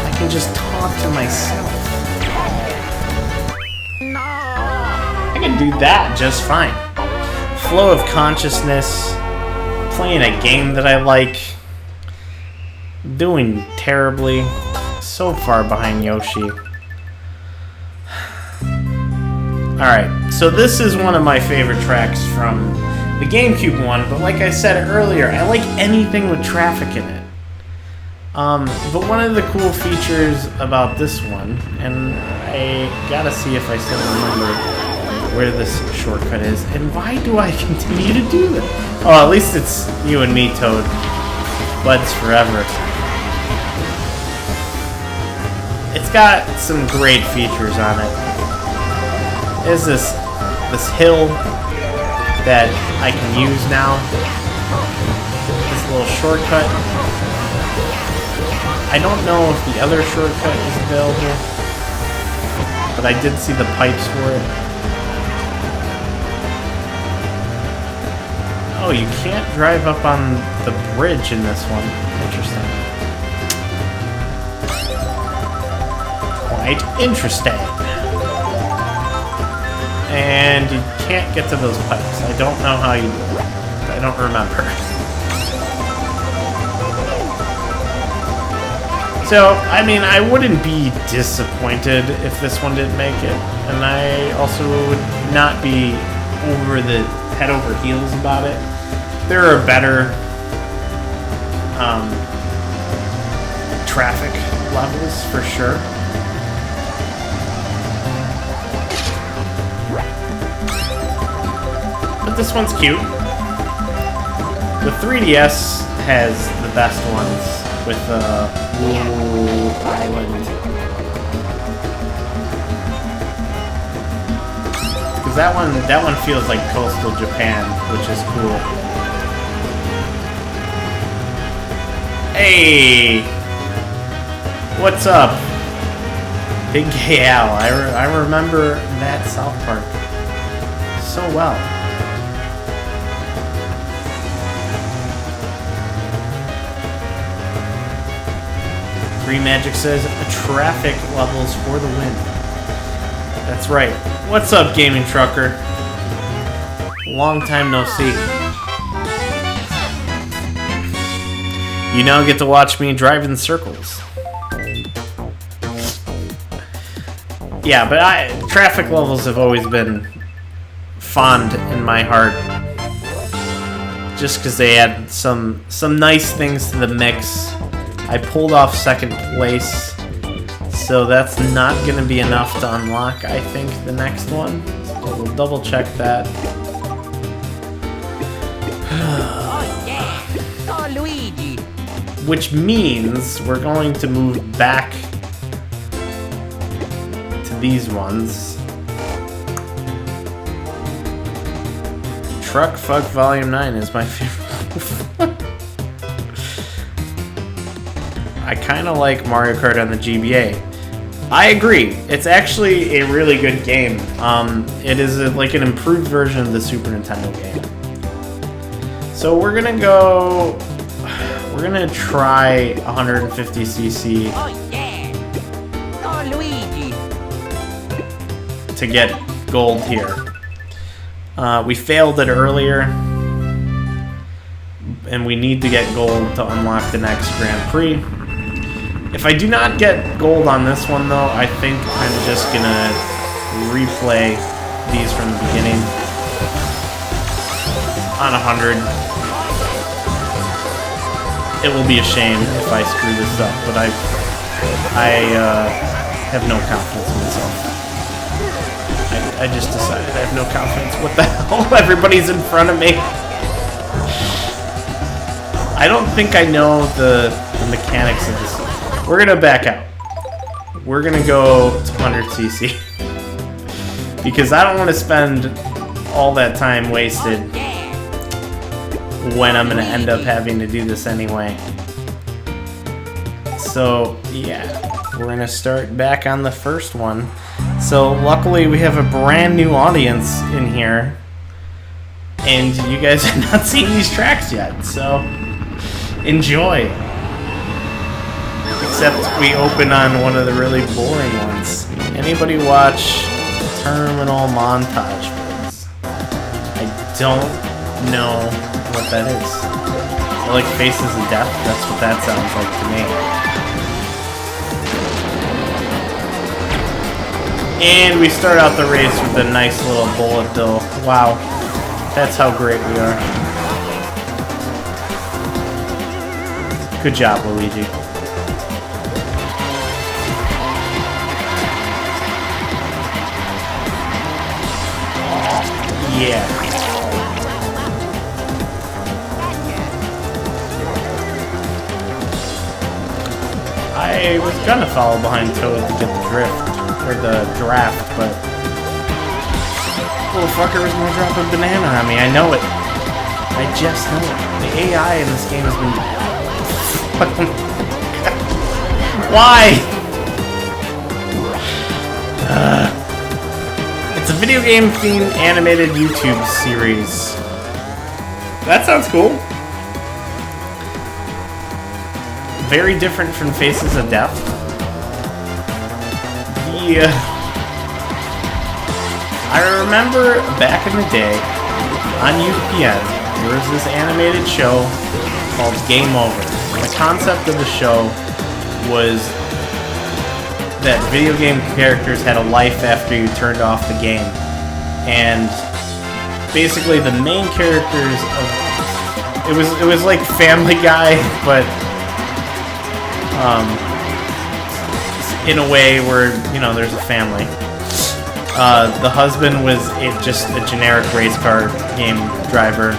I can just talk to myself. I can do that just fine. Flow of consciousness, playing a game that I like, doing terribly, so far behind Yoshi. Alright, so this is one of my favorite tracks from the GameCube one, but like I said earlier, I like anything with traffic in it. But one of the cool features about this one, and I gotta see if I still remember where this shortcut is, and why do I continue to do this? Oh, at least it's you and me, Toad. Buds forever. It's got some great features on it. There's this hill that I can use now. This little shortcut. I don't know if the other shortcut is available, but I did see the pipes for it. Oh, you can't drive up on the bridge in this one. Interesting. Quite interesting. And you can't get to those pipes. I don't know how you do it. I don't remember. So, I mean, I wouldn't be disappointed if this one didn't make it. And I also would not be head over heels about it. There are better traffic levels for sure. But this one's cute. The 3DS has the best ones with the Blue Island. Because that one feels like coastal Japan, which is cool. Hey! What's up? Big Gay Al. I remember that South Park so well. Green Magic says, traffic levels for the win. That's right. What's up, Gaming Trucker? Long time no see. You now get to watch me drive in circles. Yeah, but traffic levels have always been fond in my heart. Just because they add some nice things to the mix. I pulled off second place, so that's not going to be enough to unlock, I think, the next one. but we'll double check that. Oh yeah! Oh Luigi! Which means we're going to move back to these ones. Truck Fuck Volume 9 is my favorite. I kind of like Mario Kart on the GBA. I agree. It's actually a really good game. It is like an improved version of the Super Nintendo game. So we're gonna go. We're gonna try 150cc. Oh yeah! Oh Luigi! To get gold here. We failed it earlier, and we need to get gold to unlock the next Grand Prix. If I do not get gold on this one, though, I think I'm just gonna replay these from the beginning on 100. It will be a shame if I screw this up, but I have no confidence in myself. I just decided I have no confidence. What the hell? Everybody's in front of me. I don't think I know the mechanics of this. We're gonna back out. We're gonna go to 100cc. Because I don't want to spend all that time wasted when I'm gonna end up having to do this anyway. So, yeah. We're gonna start back on the first one. So luckily we have a brand new audience in here, and you guys have not seen these tracks yet, so enjoy. Except we open on one of the really boring ones. Anybody watch Terminal Montage Vids? I don't know what that is. Is it like Faces of Death? That's what that sounds like to me. And we start out the race with a nice little bullet bill. Wow, that's how great we are. Good job, Luigi. Yeah. I was gonna follow behind Toad to get the drift. Or the draft, but little fucker was gonna drop a banana on me. I know it. I just know it. The AI in this game has been. Why? It's a video game themed animated YouTube series. That sounds cool. Very different from Faces of Death. Yeah. I remember back in the day on UPN there was this animated show called Game Over. The concept of the show was that video game characters had a life after you turned off the game, and basically the main characters of it was like Family Guy, but in a way where, you know, there's a family. The husband was just a generic race car game driver,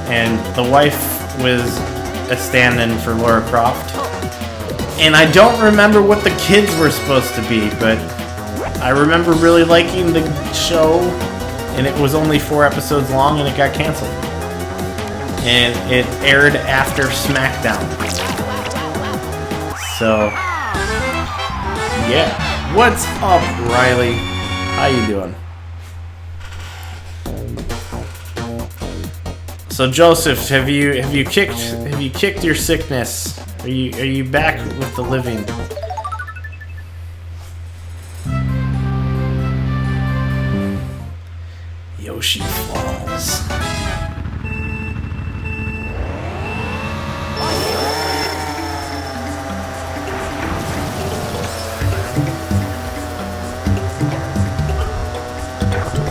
and the wife was a stand-in for Lara Croft. And I don't remember what the kids were supposed to be, but I remember really liking the show, and it was only 4 episodes long, and it got canceled. And it aired after SmackDown. So... yeah. What's up, Riley? How you doing? So Joseph, have you kicked your sickness? Are you back with the living? Yoshi Falls.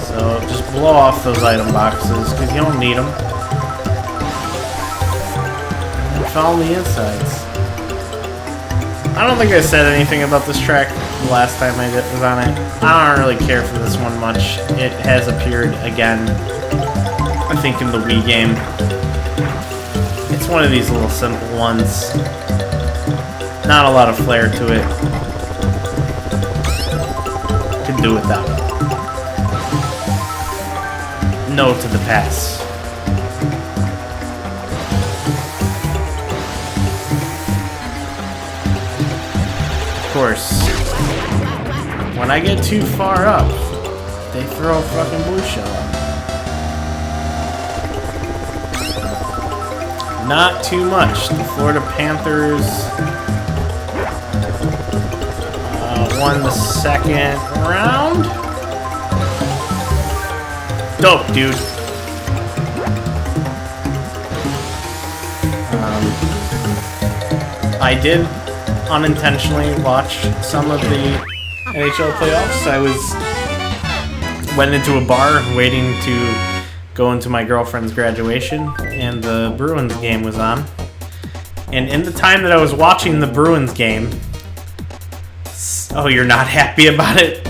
So just blow off those item boxes because you don't need them. And follow the insides. I don't think I said anything about this track the last time I was on it. I don't really care for this one much. It has appeared again, I think, in the Wii game. It's one of these little simple ones. Not a lot of flair to it. Could do without it. No to the pass. Of course, when I get too far up, they throw a fucking blue shell at me. Not too much. The Florida Panthers won the second round. Dope, dude. I did unintentionally watch some of the NHL playoffs. I went into a bar waiting to go into my girlfriend's graduation, and the Bruins game was on. And in the time that I was watching the Bruins game, oh, you're not happy about it?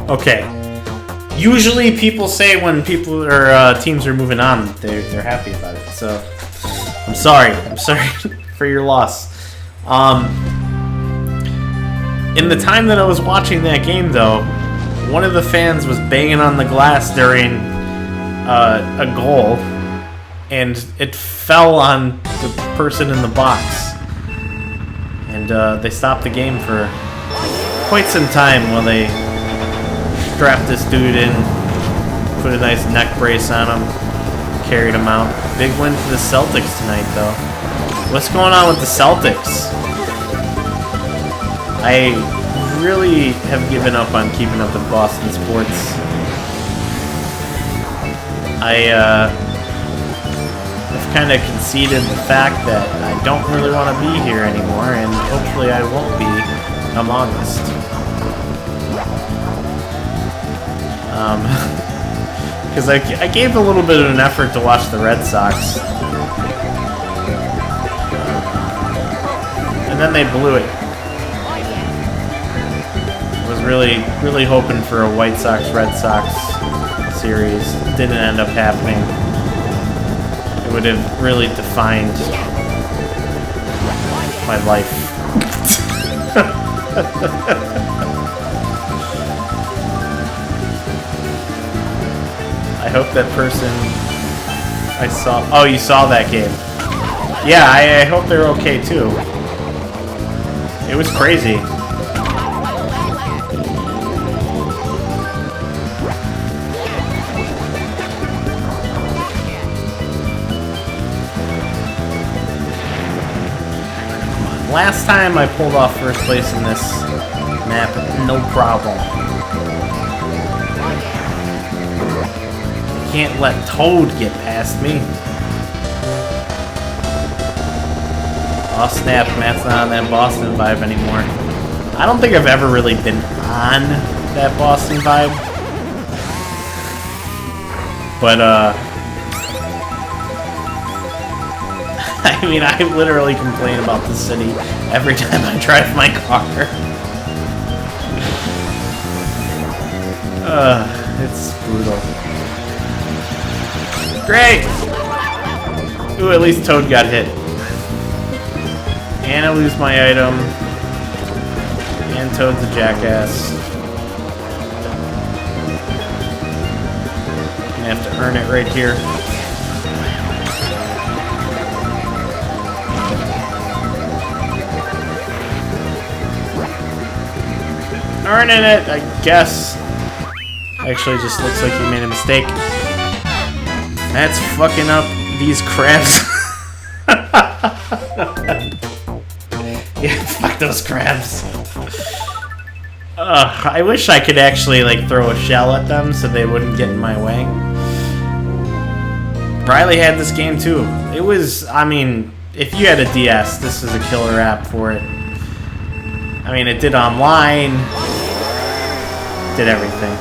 Okay. Usually people say when people or teams are moving on, they're happy about it. So I'm sorry for your loss. In the time that I was watching that game, though, one of the fans was banging on the glass during a goal, and it fell on the person in the box. And they stopped the game for quite some time while they strapped this dude in, put a nice neck brace on him, carried him out. Big win for the Celtics tonight, though. What's going on with the Celtics? I really have given up on keeping up with Boston sports. I've kind of conceded the fact that I don't really want to be here anymore, and hopefully I won't be come August. Because I gave a little bit of an effort to watch the Red Sox. And then they blew it. I was really hoping for a White Sox-Red Sox series. Didn't end up happening. It would have really defined my life. I hope that person I saw... Oh, you saw that game. Yeah, I hope they're okay, too. It was crazy. Last time I pulled off first place in this map, no problem. Can't let Toad get past me. Oh snap, Matt's not on that Boston vibe anymore. I don't think I've ever really been on that Boston vibe. But, I mean, I literally complain about this city every time I drive my car. It's brutal. Great! Ooh, at least Toad got hit. And I lose my item. And Toad's a jackass. Gonna have to earn it right here. Earning it, I guess. Actually, it just looks like you made a mistake. That's fucking up these crabs. Yeah, fuck those crabs. I wish I could actually, like, throw a shell at them so they wouldn't get in my way. Riley had this game, too. It was, I mean, if you had a DS, this is a killer app for it. I mean, it did online, did everything.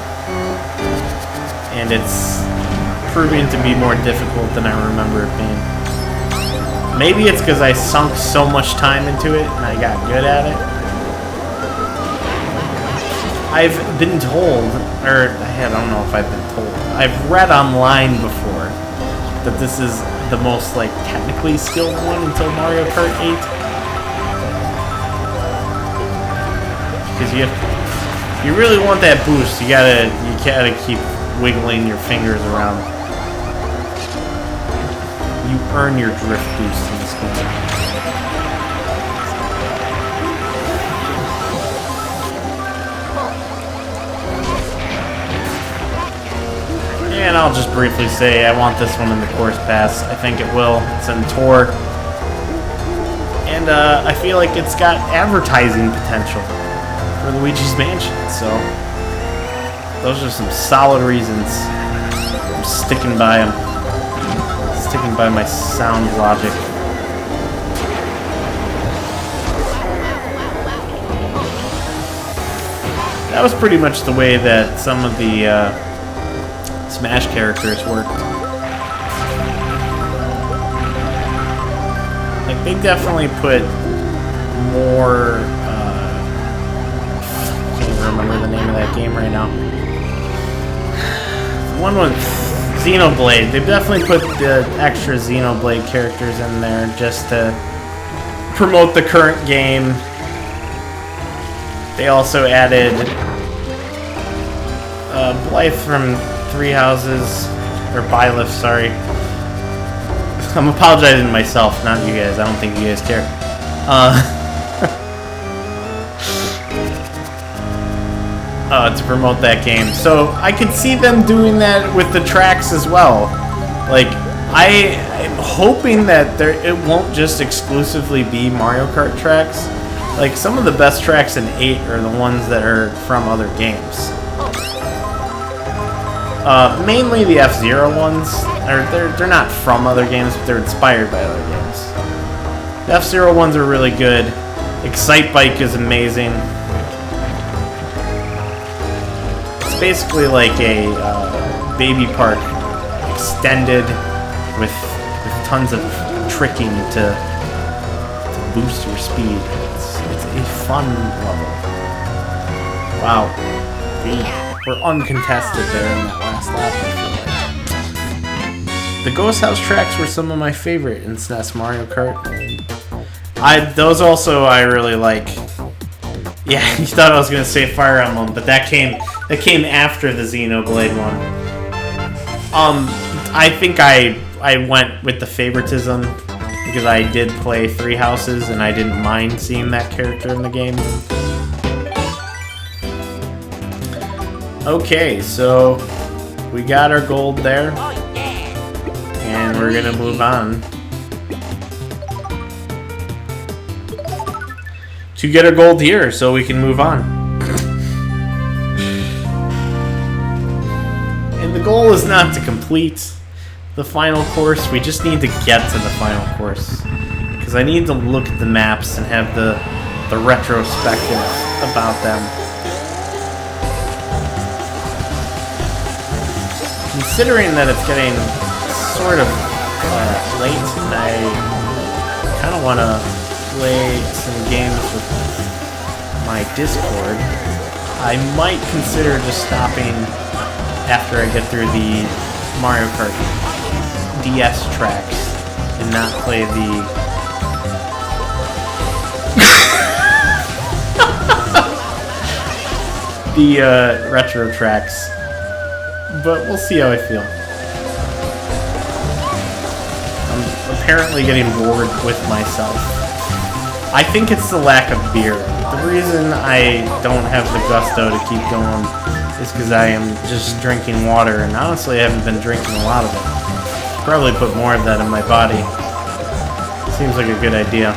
And it's proving to be more difficult than I remember it being. Maybe it's because I sunk so much time into it and I got good at it. I've been told, or I don't know if I've been told, I've read online before that this is the most like technically skilled one until Mario Kart 8. Because you really want that boost, you gotta keep wiggling your fingers around. You earn your drift boost in this game. And I'll just briefly say I want this one in the course pass. I think it will. It's in Tour. And I feel like it's got advertising potential for Luigi's Mansion. So those are some solid reasons. I'm sticking by them. Sticking by my sound logic. That was pretty much the way that some of the Smash characters worked. Like, they definitely put more, I can't even remember the name of that game right now. One was Xenoblade. They've definitely put the extra Xenoblade characters in there just to promote the current game. They also added Blythe from Three Houses, or Byleth, sorry. I'm apologizing to myself, not you guys. I don't think you guys care. To promote that game. So I could see them doing that with the tracks as well. Like, I'm hoping that it won't just exclusively be Mario Kart tracks. Like, some of the best tracks in 8 are the ones that are from other games. Mainly the F-Zero ones. They're not from other games, but they're inspired by other games. The F-Zero ones are really good. Excite Bike is amazing. It's basically like a baby park extended with tons of tricking to boost your speed. It's a fun level. Wow. We're uncontested there in that last lap, I feel like. The Ghost House tracks were some of my favorite in SNES Mario Kart. Those also I really like. Yeah, you thought I was gonna say Fire Emblem, but that came after the Xenoblade one. I think I went with the favoritism because I did play Three Houses and I didn't mind seeing that character in the game. Okay, so we got our gold there, and we're gonna move on to get our gold here so we can move on. And the goal is not to complete the final course, we just need to get to the final course. Because I need to look at the maps and have the retrospective about them. Considering that it's getting sort of late, and I kind of want to play some games with my Discord, I might consider just stopping after I get through the Mario Kart DS tracks and not play the retro tracks. But we'll see how I feel. I'm apparently getting bored with myself. I think it's the lack of beer. The reason I don't have the gusto to keep going is because I am just drinking water, and honestly I haven't been drinking a lot of it. Probably put more of that in my body. Seems like a good idea.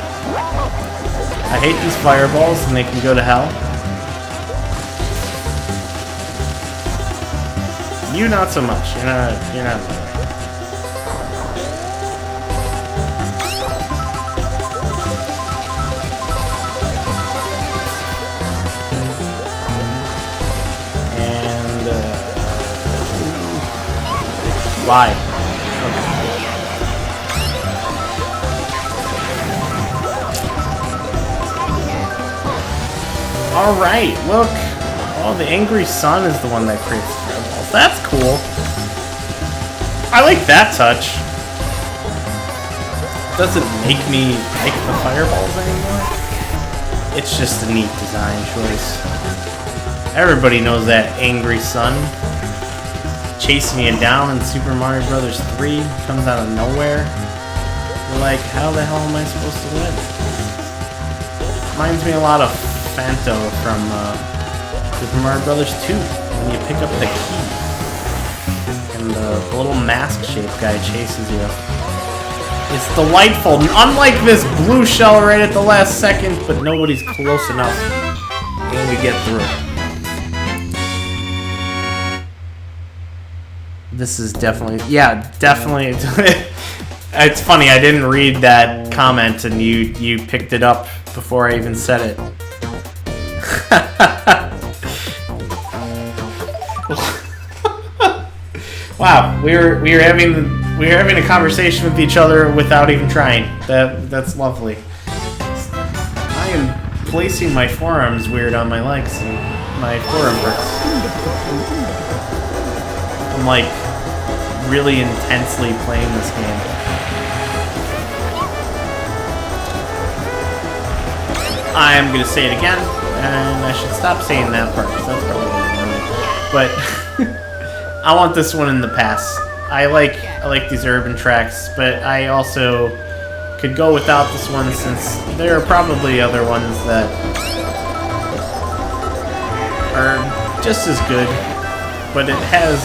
I hate these fireballs, and they can go to hell. You not so much. You're not And why? Okay. All right, look. Oh, the angry sun is the one that creates fireballs. That's cool. I like that touch. Doesn't make me like the fireballs anymore. It's just a neat design choice. Everybody knows that angry sun chasing you down in Super Mario Bros. 3 comes out of nowhere. You're like, how the hell am I supposed to win? Reminds me a lot of Phanto from Super Mario Bros. 2 when you pick up the key and the little mask-shaped guy chases you. It's delightful. Unlike this blue shell right at the last second, but nobody's close enough. And we get through. This is definitely, yeah, definitely. It's funny, I didn't read that comment and you picked it up before I even said it. Wow, we're having a conversation with each other without even trying. That's lovely. I am placing my forearms weird on my legs and my forearm hurts. I'm like really intensely playing this game. I'm gonna say it again, and I should stop saying that part because that's probably annoying. But I want this one in the past. I like these urban tracks, but I also could go without this one since there are probably other ones that are just as good. But it has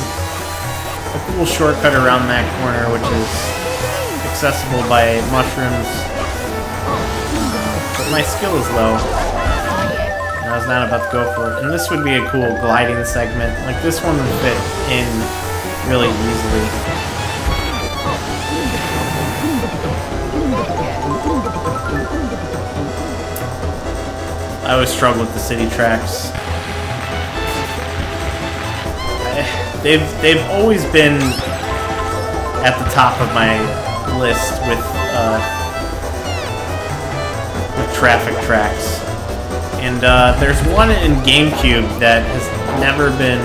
a cool shortcut around that corner, which is accessible by mushrooms. But my skill is low. And I was not about to go for it. And this would be a cool gliding segment. Like this one would fit in really easily. I always struggle with the city tracks. They've always been at the top of my list with traffic tracks. And there's one in GameCube that has never been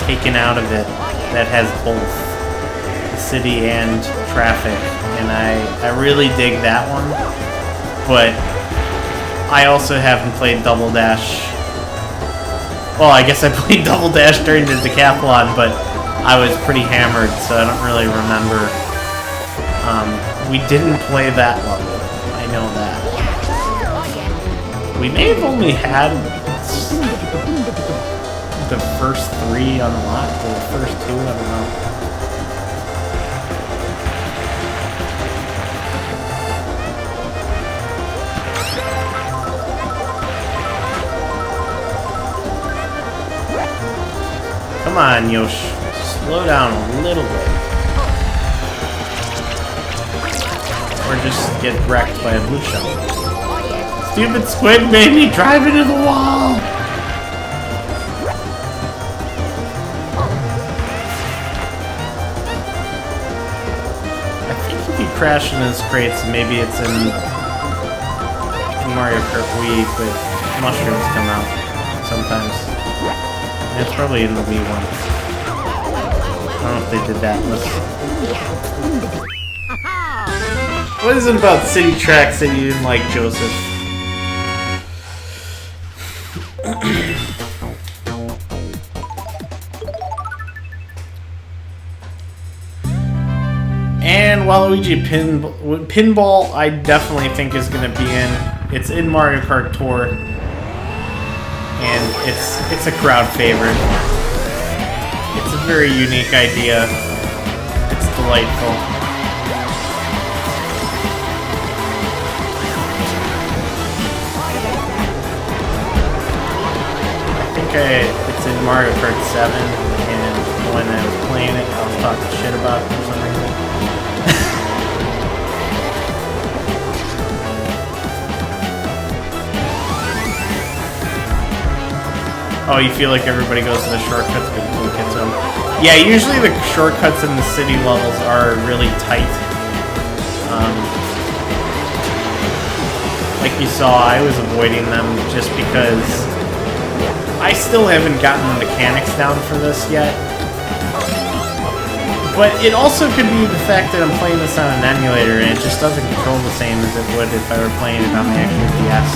taken out of it that has both the city and traffic. And I really dig that one. But I also haven't played Double Dash. Well, I guess I played Double Dash during the decathlon, but I was pretty hammered, so I don't really remember. We didn't play that level. I know that. We may have only had the first 3 unlocked, or the first 2, I don't know. Come on, Yoshi. Slow down a little bit. Or just get wrecked by a blue shell. Stupid squid made me drive into the wall! I think if you crash in those crates, maybe it's in Mario Kart Wii, but mushrooms come out sometimes. It's probably in the Wii one. I don't know if they did that. What is it about city tracks that you didn't like, Joseph? And Waluigi Pinball, I definitely think is going to be in. It's in Mario Kart Tour. And it's a crowd favorite. It's a very unique idea. It's delightful. I think it's in Mario Kart 7, and when I was playing it, I was talking shit about it for some reason. Oh, you feel like everybody goes to the shortcuts because blue gets them. Yeah, usually the shortcuts in the city levels are really tight. Like you saw, I was avoiding them just because I still haven't gotten the mechanics down for this yet. But it also could be the fact that I'm playing this on an emulator and it just doesn't control the same as it would if I were playing it on the actual DS.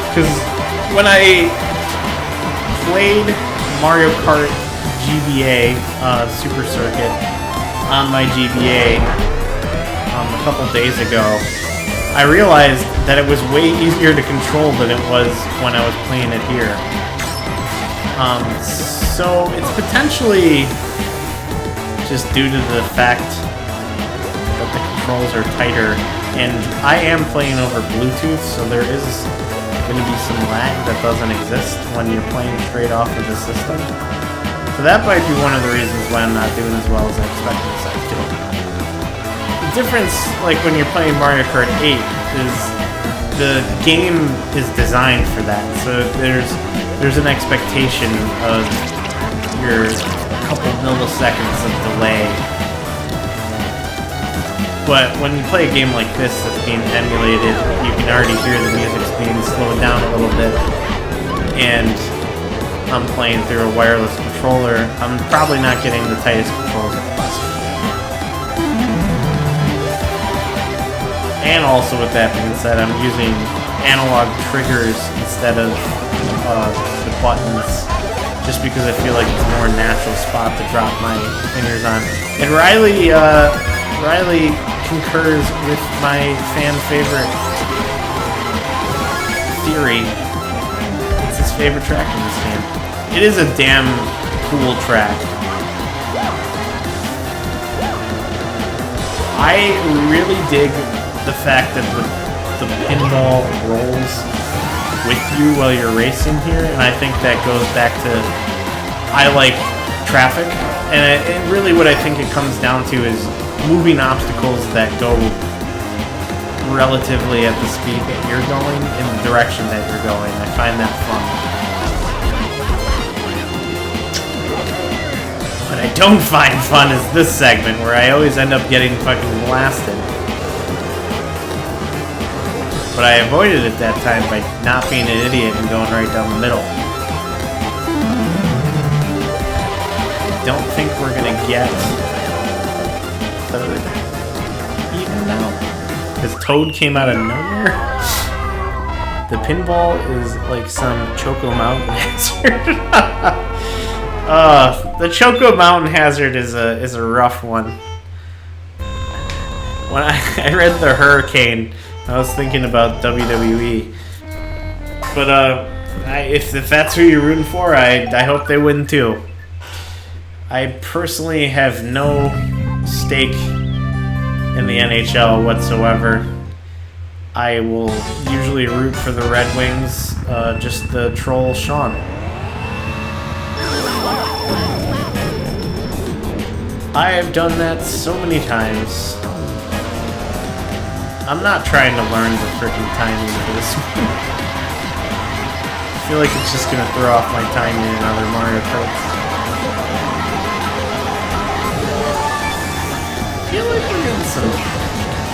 Because when I played Mario Kart GBA Super Circuit on my GBA a couple days ago, I realized that it was way easier to control than it was when I was playing it here. So it's potentially just due to the fact that the controls are tighter, and I am playing over Bluetooth, so there is going to be some lag that doesn't exist when you're playing straight off of the system. So that might be one of the reasons why I'm not doing as well as I expected myself to. The difference, like when you're playing Mario Kart 8, is the game is designed for that. So there's an expectation of your couple milliseconds of delay. But when you play a game like this that's being emulated, you can already hear the music's being slowed down a little bit. And I'm playing through a wireless controller. I'm probably not getting the tightest controls as possible. And also with that being said, I'm using analog triggers instead of the buttons, just because I feel like it's a more natural spot to drop my fingers on. And Riley concurs with my fan favorite theory. It's his favorite track in this game. It is a damn cool track. I really dig the fact that the pinball rolls with you while you're racing here, and I think that goes back to I like traffic, and really what I think it comes down to is moving obstacles that go relatively at the speed that you're going in the direction that you're going. I find that fun. What I don't find fun is this segment where I always end up getting fucking blasted. But I avoided it that time by not being an idiot and going right down the middle. I don't think we're gonna get third even now. Because Toad came out of nowhere. The pinball is like some Choco Mountain hazard. The Choco Mountain hazard is a rough one. When I read the Hurricane, I was thinking about WWE. But if that's who you're rooting for, I hope they win too. I personally have no stake in the NHL whatsoever. I will usually root for the Red Wings, just the troll Sean. I have done that so many times. I'm not trying to learn the freaking timing for this one. I feel like it's just gonna throw off my timing in other Mario Karts. I feel like we're getting some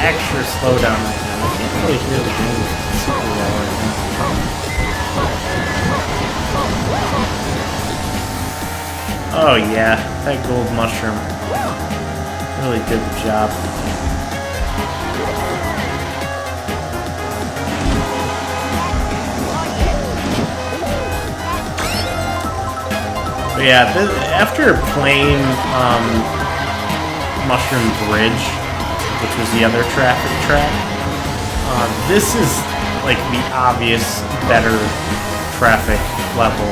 extra slowdown right now. I can't really hear the game super well right now. Oh yeah, that gold mushroom really did the job. But yeah, after playing Mushroom Bridge, which was the other traffic track, this is like the obvious better traffic level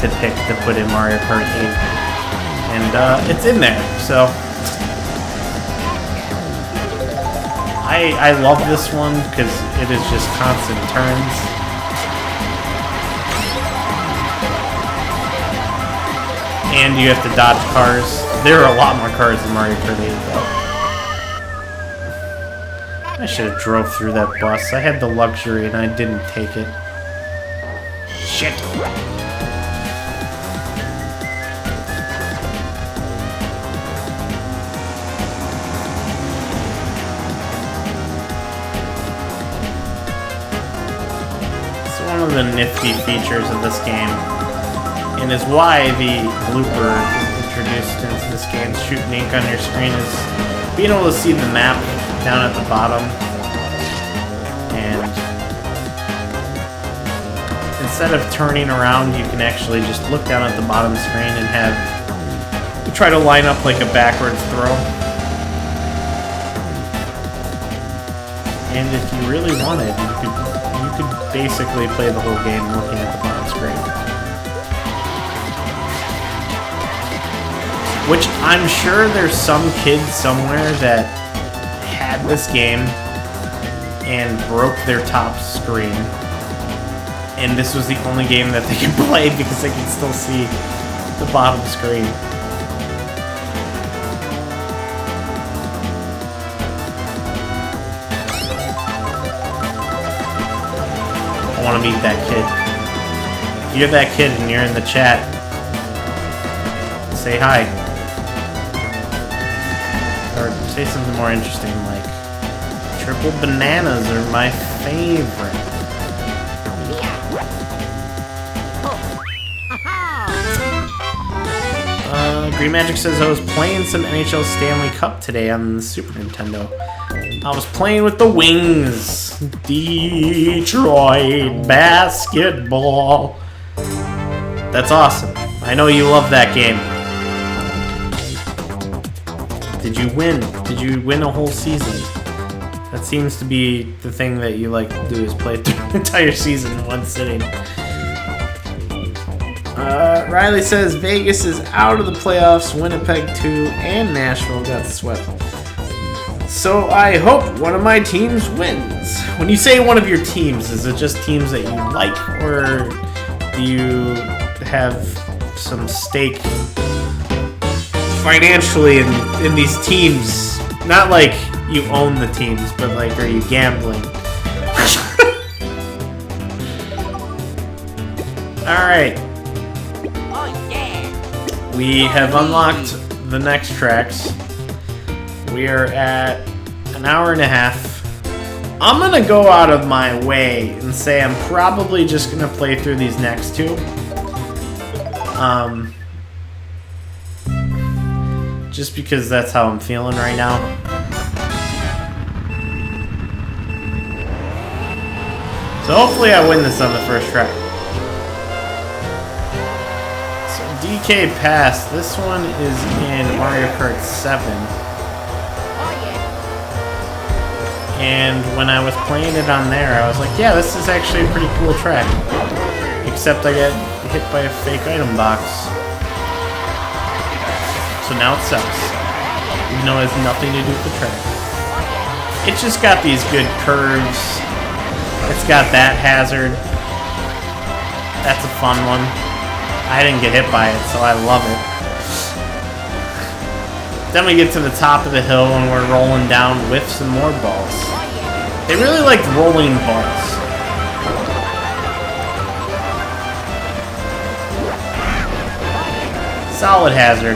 to pick to put in Mario Kart 8. And it's in there, so I love this one because it is just constant turns. And you have to dodge cars. There are a lot more cars in Mario Kart 8, though. I should have drove through that bus. I had the luxury and I didn't take it. Shit. It's one of the nifty features of this game and is why the blooper is introduced into this game. Shooting ink on your screen is being able to see the map down at the bottom, and instead of turning around, you can actually just look down at the bottom screen and have you try to line up like a backwards throw. And if you really wanted, you could basically play the whole game looking at the bottom screen. Which I'm sure there's some kid somewhere that had this game and broke their top screen, and this was the only game that they could play because they could still see the bottom screen. I want to meet that kid. If you're that kid and you're in the chat, say hi. Or say something more interesting like, triple bananas are my favorite. Green Magic says, I was playing some NHL Stanley Cup today on the Super Nintendo. I was playing with the Wings. Detroit basketball. That's awesome. I know you love that game. Did you win? Did you win a whole season? That seems to be the thing that you like to do, is play through the entire season in one sitting. Riley says Vegas is out of the playoffs. Winnipeg 2 and Nashville got swept. So I hope one of my teams wins. When you say one of your teams, is it just teams that you like, or do you have some stake financially in these teams? Not like you own the teams, but like, are you gambling? Alright. We have unlocked the next tracks. We are at an hour and a half. I'm gonna go out of my way and say I'm probably just gonna play through these next two. Just because that's how I'm feeling right now. So hopefully I win this on the first track. DK Pass. This one is in Mario Kart 7. And when I was playing it on there, I was like, yeah, this is actually a pretty cool track. Except I get hit by a fake item box. So now it sucks. Even though it has nothing to do with the track. It's just got these good curves. It's got that hazard. That's a fun one. I didn't get hit by it, so I love it. Then we get to the top of the hill and we're rolling down with some more balls. They really liked rolling balls. Solid hazard.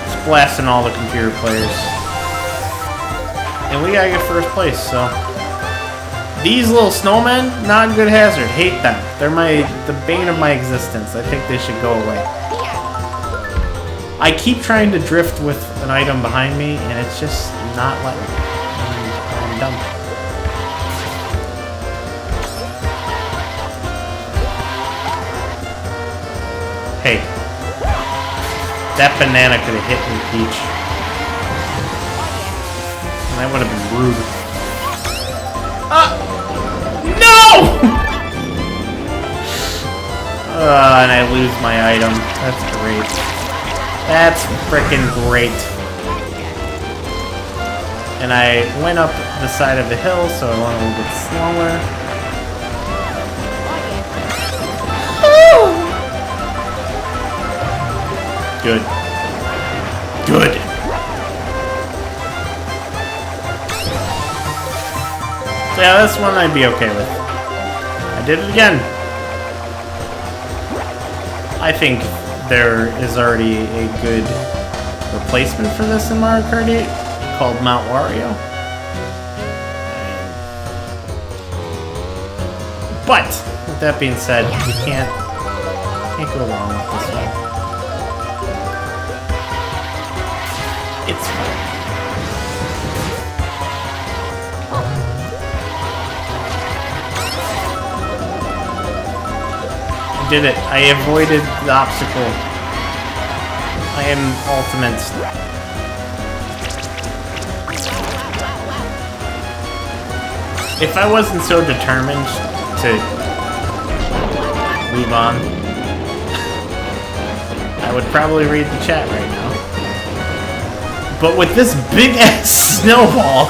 Just blasting all the computer players. And we gotta get first place, so. These little snowmen, not good hazard. Hate them. They're the bane of my existence. I think they should go away. I keep trying to drift with an item behind me, and it's just not letting me. I'm dumb. Hey. That banana could have hit me, Peach. And that would have been rude. No! And I lose my item. That's great. That's frickin' great. And I went up the side of the hill, so I went a little bit slower. Good. Good. So yeah, this one I'd be okay with. I did it again. I think there is already a good replacement for this in Mario Kart 8 called Mount Wario. But with that being said, you can't Can't go wrong with this one. It's fine. I did it. I avoided the obstacle. I am ultimate. If I wasn't so determined to move on, I would probably read the chat right now. But with this big ass snowball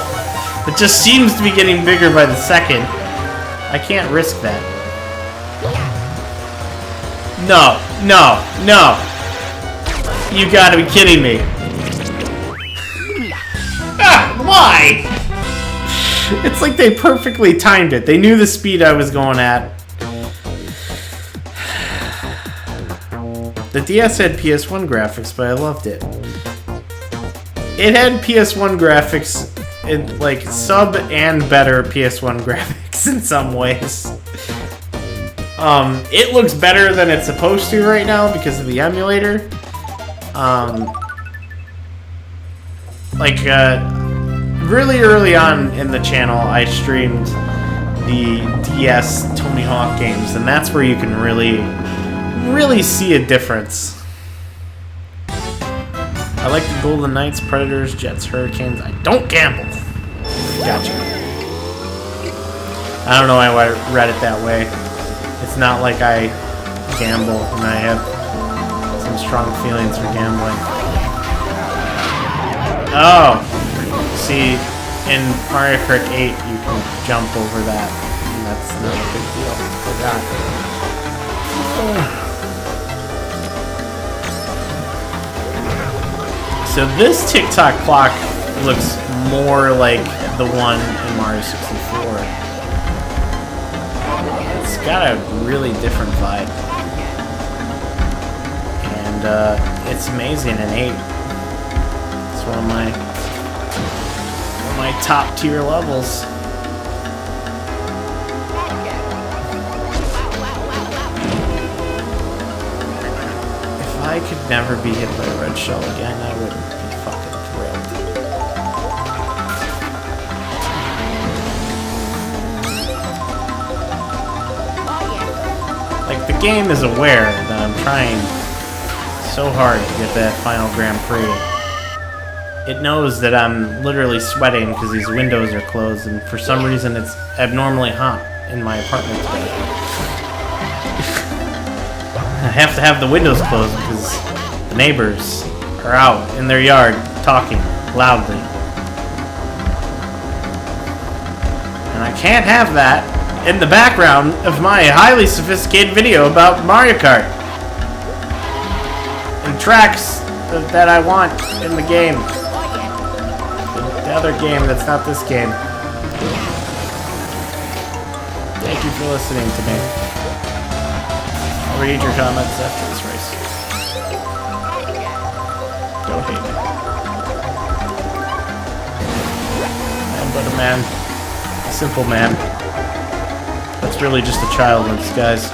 that just seems to be getting bigger by the second, I can't risk that. No, no, no. You gotta be kidding me. Ah, why? It's like they perfectly timed it. They knew the speed I was going at. The DS had PS1 graphics, but I loved it. It had PS1 graphics, in, like, sub and better PS1 graphics in some ways. It looks better than it's supposed to right now because of the emulator. Really early on in the channel, I streamed the DS Tony Hawk games, and that's where you can really see a difference. I like the Golden Knights, Predators, Jets, Hurricanes. I don't gamble. Gotcha. I don't know why I read it that way. It's not like I gamble and I have some strong feelings for gambling. Oh! See, in Mario Kart 8, you can jump over that, and that's not a big deal. Forgot. So this tick-tock clock looks more like the one in Mario 64. It's got a really different vibe. And it's amazing in 8. It's one of my top tier levels. If I could never be hit by a red shell again, I would be fucking thrilled. Like, the game is aware that I'm trying so hard to get that final Grand Prix. It knows that I'm literally sweating because these windows are closed, and for some reason it's abnormally hot in my apartment today. I have to have the windows closed because the neighbors are out in their yard talking loudly. And I can't have that in the background of my highly sophisticated video about Mario Kart. And tracks that I want in the game. The other game that's not this game. Thank you for listening to me. I'll read your comments after this race. Don't hate me. I'm but a man. A simple man. That's really just a child in disguise.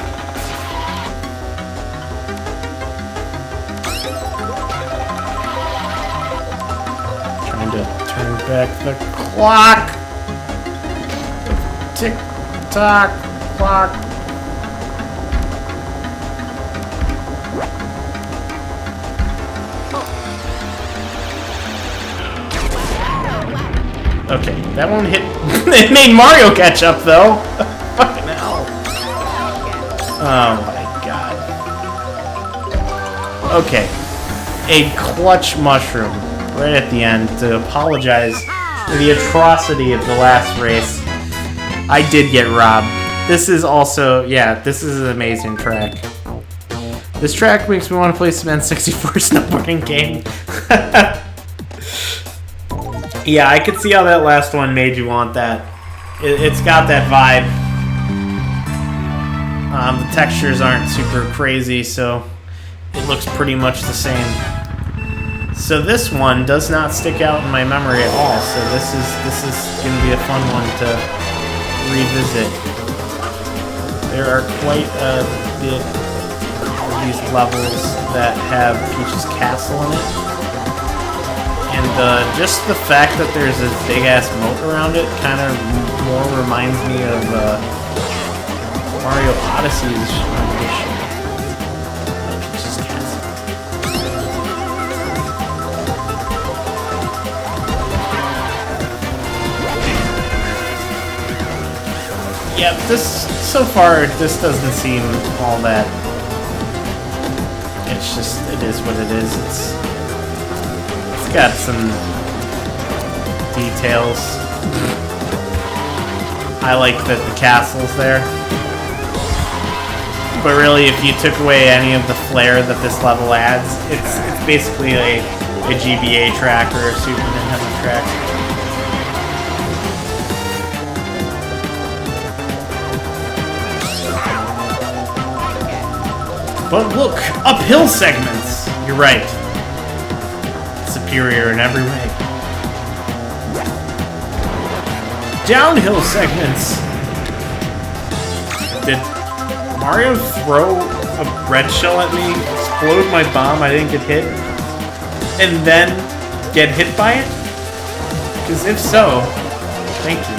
Trying to turn back the clock. Tick-tock clock. Okay, that one hit. It made Mario catch up though. Fucking hell. Oh my god. Okay. A clutch mushroom right at the end to apologize for the atrocity of the last race. I did get robbed. This is also, yeah, this is an amazing track. This track makes me want to play some N64 snowboarding game. Yeah, I could see how that last one made you want that. It's got that vibe. The textures aren't super crazy, so it looks pretty much the same. So this one does not stick out in my memory at all. So this is gonna be a fun one to revisit. There are quite a bit of these levels that have Peach's castle in it. And just the fact that there's this big-ass moat around it kind of more reminds me of Mario Odyssey's rendition of Peach's castle. Yeah, so far, this doesn't seem all that. It's just, it is what it is. It's got some details. I like that the castle's there. But really, if you took away any of the flair that this level adds, it's basically a GBA track or a Super Nintendo track. But look, uphill segments! You're right. Superior in every way. Downhill segments! Did Mario throw a red shell at me, explode my bomb, I didn't get hit, and then get hit by it? Because if so, thank you.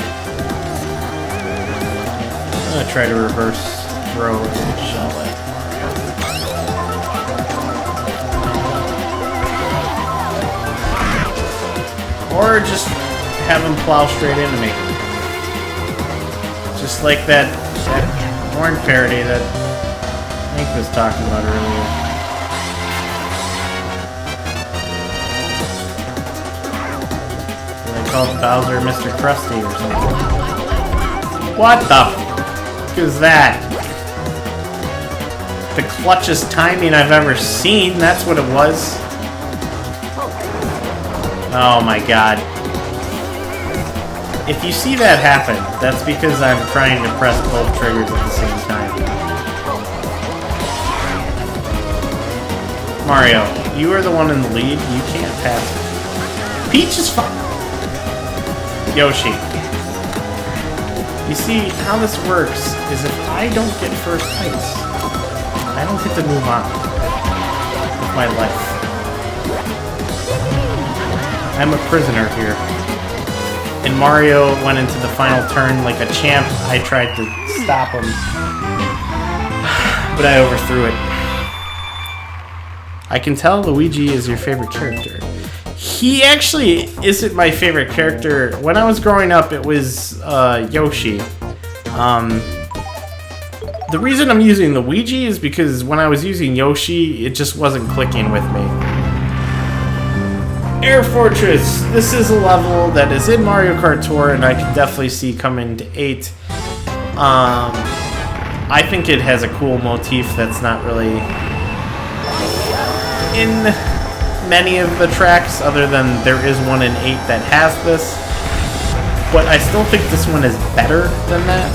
I'm gonna try to reverse throw a shell at or just have him plow straight into me. Just like that horn parody that Hank was talking about earlier. They called Bowser Mr. Krusty or something. What the f*** is that? The clutchest timing I've ever seen, that's what it was. Oh my god. If you see that happen, that's because I'm trying to press both triggers at the same time. Mario, you are the one in the lead. You can't pass it. Peach is fine. Yoshi. You see, how this works is if I don't get first place, I don't get to move on with my life. I'm a prisoner here. And Mario went into the final turn like a champ. I tried to stop him, but I overthrew it. I can tell Luigi is your favorite character. He actually isn't my favorite character. When I was growing up, it was Yoshi. The reason I'm using Luigi is because when I was using Yoshi, it just wasn't clicking with me. Air Fortress! This is a level that is in Mario Kart Tour, and I can definitely see coming to 8. I think it has a cool motif that's not really in many of the tracks, other than there is one in 8 that has this. But I still think this one is better than that.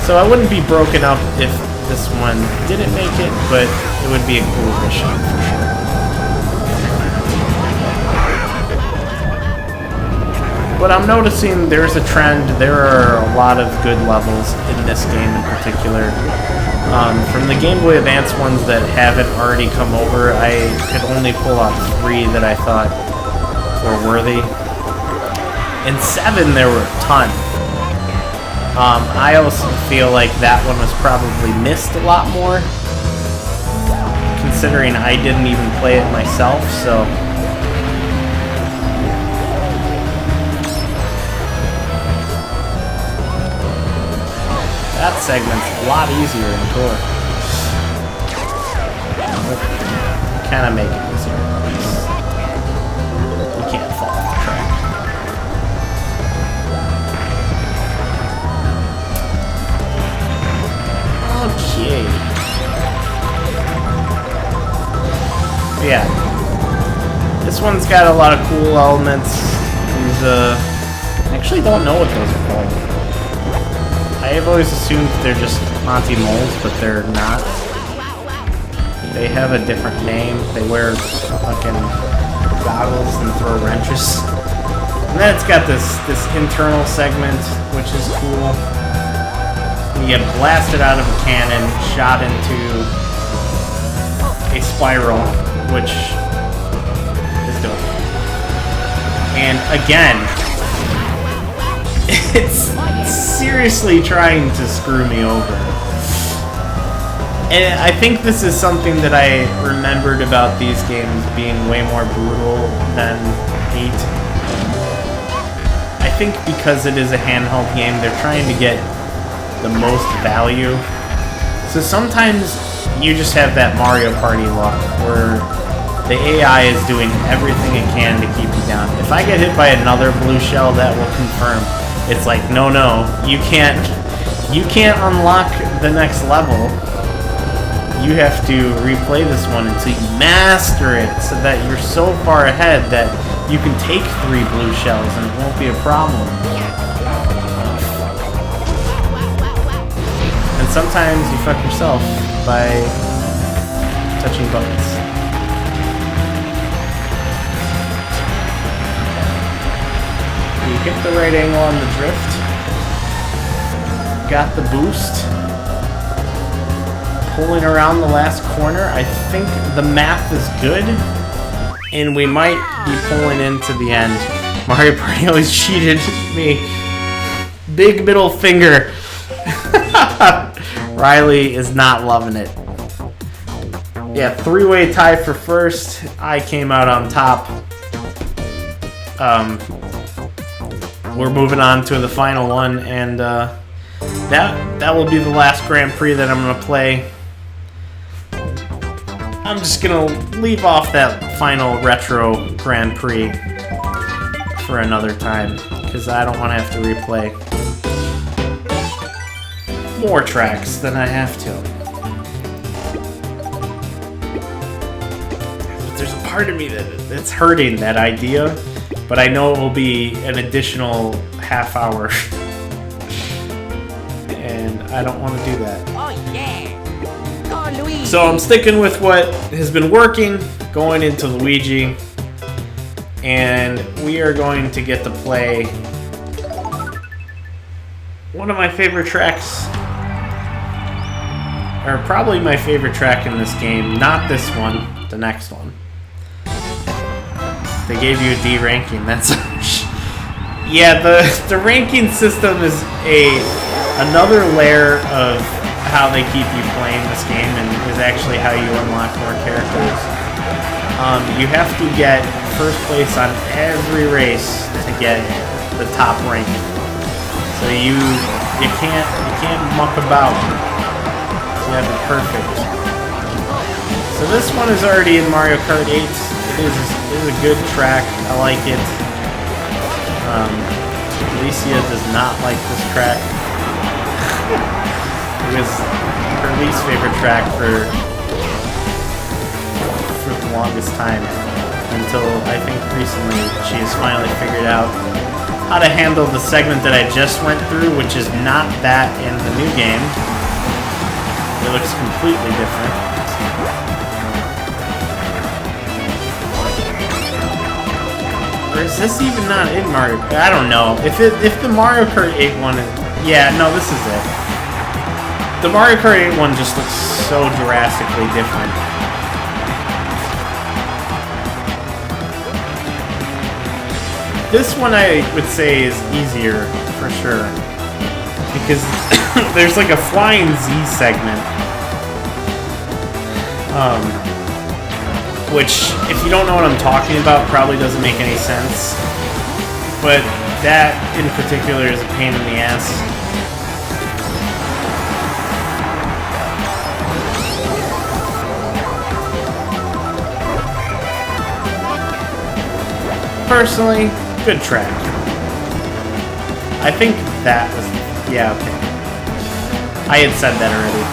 So I wouldn't be broken up if this one didn't make it, but it would be a cool addition for sure. But I'm noticing there's a trend. There are a lot of good levels in this game in particular. From the Game Boy Advance ones that haven't already come over, I could only pull out 3 that I thought were worthy. In 7, there were a ton. I also feel like that one was probably missed a lot more, considering I didn't even play it myself, so... That segment's a lot easier in Tour. Kind of make it easier. You can't fall off the track. Okay. Yeah. This one's got a lot of cool elements. These, I actually don't know what those are called. I've always assumed they're just Monty Moles, but they're not. They have a different name. They wear fucking goggles and throw wrenches. And then it's got this internal segment, which is cool. You get blasted out of a cannon, shot into a spiral, which is dope. And again, it's seriously trying to screw me over. And I think this is something that I remembered about these games being way more brutal than 8. I think because it is a handheld game, they're trying to get the most value. So sometimes you just have that Mario Party luck where the AI is doing everything it can to keep you down. If I get hit by another blue shell, that will confirm. It's like, no, you can't unlock the next level. You have to replay this one until you master it so that you're so far ahead that you can take 3 blue shells and it won't be a problem. And sometimes you fuck yourself by touching buttons. You hit the right angle on the drift. Got the boost. Pulling around the last corner. I think the math is good. And we might be pulling into the end. Mario Party always cheated me. Big middle finger. Riley is not loving it. Yeah, 3-way tie for first. I came out on top. We're moving on to the final one, and that will be the last Grand Prix that I'm going to play. I'm just going to leave off that final retro Grand Prix for another time, because I don't want to have to replay more tracks than I have to. But there's a part of me that's hurting that idea, but I know it will be an additional half hour. And I don't want to do that. Oh yeah! Go Luigi! So I'm sticking with what has been working, going into Luigi. And we are going to get to play one of my favorite tracks. Or probably my favorite track in this game. Not this one, the next one. They gave you a D ranking, that's... Yeah, the ranking system is another layer of how they keep you playing this game, and is actually how you unlock more characters. You have to get first place on every race to get the top rank. So you can't muck about. You have it perfect. So this one is already in Mario Kart 8. It is a good track. I like it. Alicia does not like this track. It was her least favorite track for the longest time. Until I think recently she has finally figured out how to handle the segment that I just went through, which is not that in the new game. It looks completely different. Or is this even not in Mario Kart? I don't know. If the Mario Kart 8 one is... Yeah, no, this is it. The Mario Kart 8 one just looks so drastically different. This one I would say is easier, for sure. Because there's like a flying Z segment. Which, if you don't know what I'm talking about, probably doesn't make any sense. But that, in particular, is a pain in the ass. Personally, good track. I think that was... Yeah, okay. I had said that already.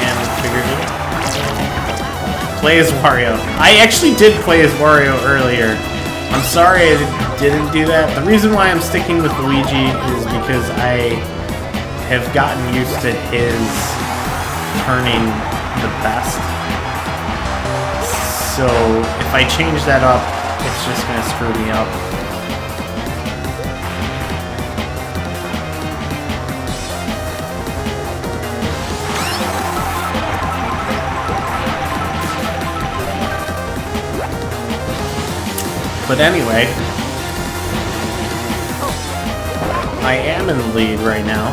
And figured it out. Play as Wario. I actually did play as Wario earlier. I'm sorry I didn't do that. The reason why I'm sticking with Luigi is because I have gotten used to his turning the best. So if I change that up, it's just going to screw me up. But anyway, I am in the lead right now,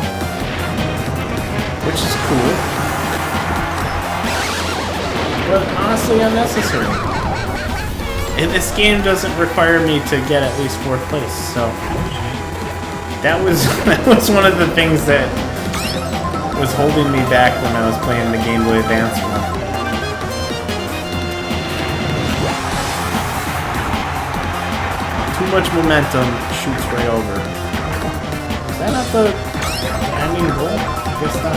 which is cool, but honestly unnecessary. And this game doesn't require me to get at least 4th place, so that was one of the things that was holding me back when I was playing the Game Boy Advance one. Too much momentum, shoots right over. Is that not the ending goal? I guess not.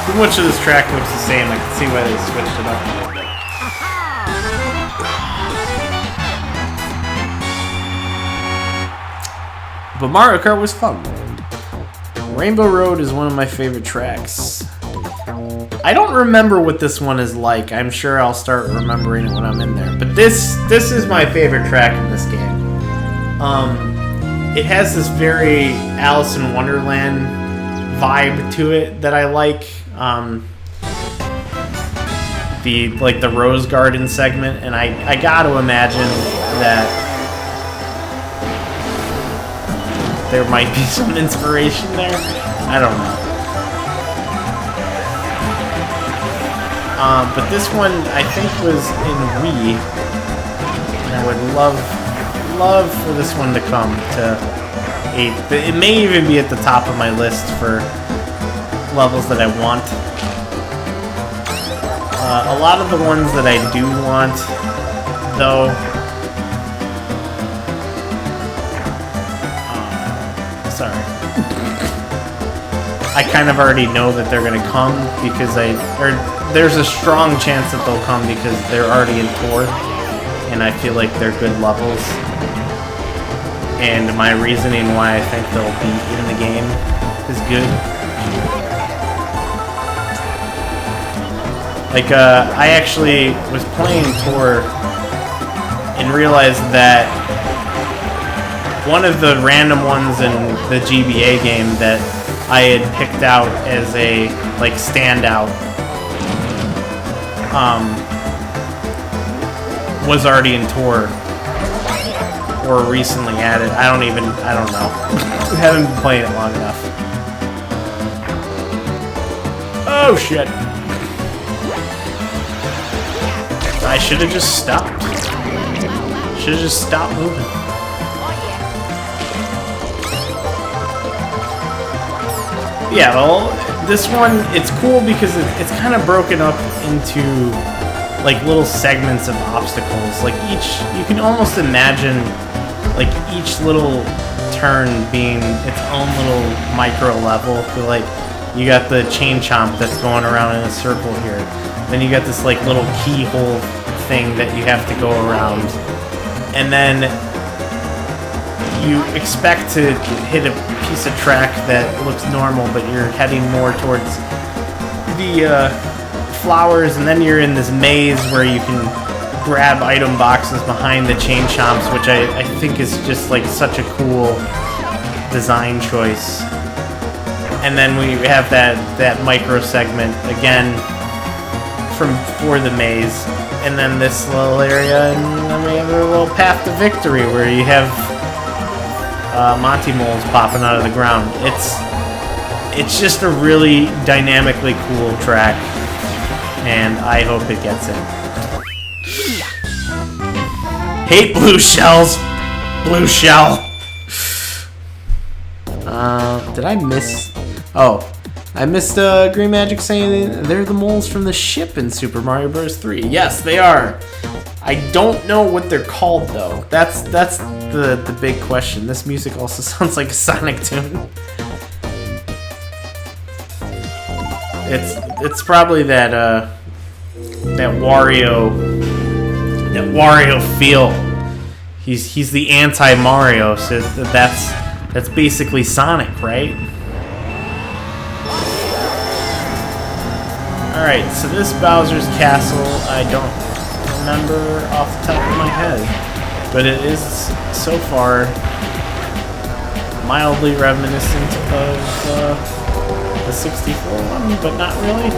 Too much of this track looks the same. I can see why they switched it up a little bit. But Mario Kart was fun. Rainbow Road is one of my favorite tracks. I don't remember what this one is like. I'm sure I'll start remembering it when I'm in there. But this is my favorite track in this game. It has this very Alice in Wonderland vibe to it that I like. The Rose Garden segment, and I gotta imagine that there might be some inspiration there. I don't know. But this one, I think, was in Wii. And I would love for this one to come to 8. It may even be at the top of my list for levels that I want. A lot of the ones that I do want, though, sorry. I kind of already know that they're gonna come because there's a strong chance that they'll come because they're already in 4th, and I feel like they're good levels. And my reasoning why I think they'll be in the game is good. Like, I actually was playing Tour and realized that one of the random ones in the GBA game that I had picked out as a, like, standout was already in Tour or recently added. I don't know. I haven't been playing it long enough. Oh shit. I should have just stopped. Should have just stopped moving. Yeah, well, this one, it's cool because it's kind of broken up into like little segments of obstacles. Like you can almost imagine like each little turn being its own little micro level. So, like, you got the chain chomp that's going around in a circle here. Then you got this like little keyhole thing that you have to go around. And then you expect to hit a piece of track that looks normal, but you're heading more towards the flowers, and then you're in this maze where you can grab item boxes behind the chain chomps, which I think is just like such a cool design choice. And then we have that micro segment again for the maze, and then this little area, and then we have a little path to victory where you have Monty moles popping out of the ground. It's just a really dynamically cool track, and I hope it gets in. Hate blue shells. Blue shell. Did I miss? Oh, I missed Green Magic saying they're the moles from the ship in Super Mario Bros. 3. Yes, they are. I don't know what they're called though. That's the big question. This music also sounds like a Sonic tune. It's probably that Wario feel. He's the anti-Mario, so that's basically Sonic, right? Alright, so this Bowser's Castle, I don't remember off the top of my head, but it is so far mildly reminiscent of the 64 one, but not really.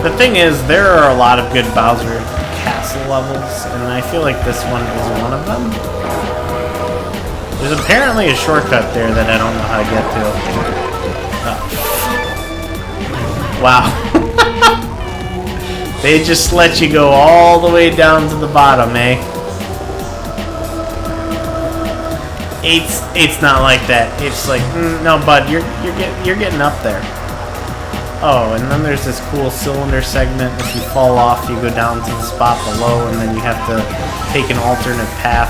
The thing is, there are a lot of good Bowser Castle levels, and I feel like this one is one of them. There's apparently a shortcut there that I don't know how to get to. Oh. Wow. They just let you go all the way down to the bottom, eh? 8's not like that. It's like, no, bud, you're getting up there. Oh, and then there's this cool cylinder segment. If you fall off, you go down to the spot below, and then you have to take an alternate path.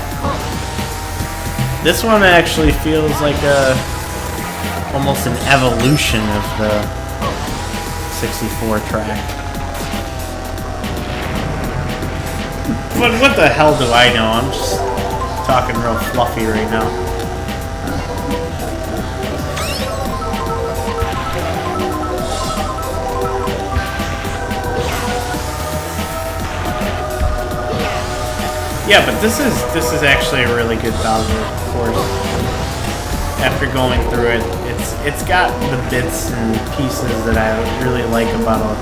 This one actually feels like almost an evolution of the 64 track. But what the hell do I know? I'm just talking real fluffy right now. Yeah, but this is actually a really good Bowser course. After going through it, it's got the bits and pieces that I really like about a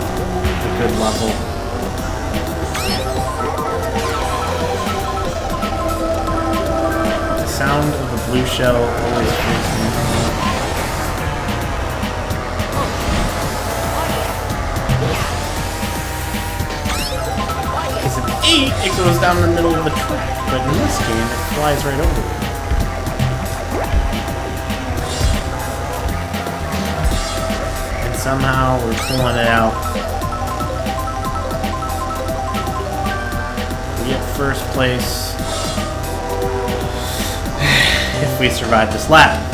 good level. The sound of the blue shell always freaks me. Because at 8, it goes down the middle of the track, but in this game, it flies right over it. And somehow, we're pulling it out. We get first place if we survive this lap.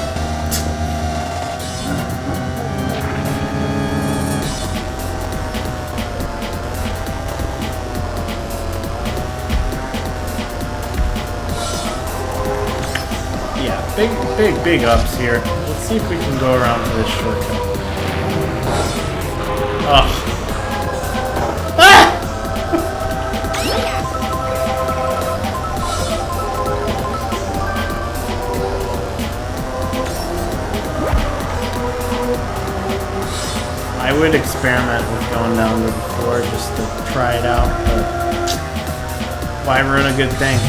Big ups here. Let's see if we can go around to this shortcut. Ugh. Ah! I would experiment with going down to the floor just to try it out, but why ruin a good thing?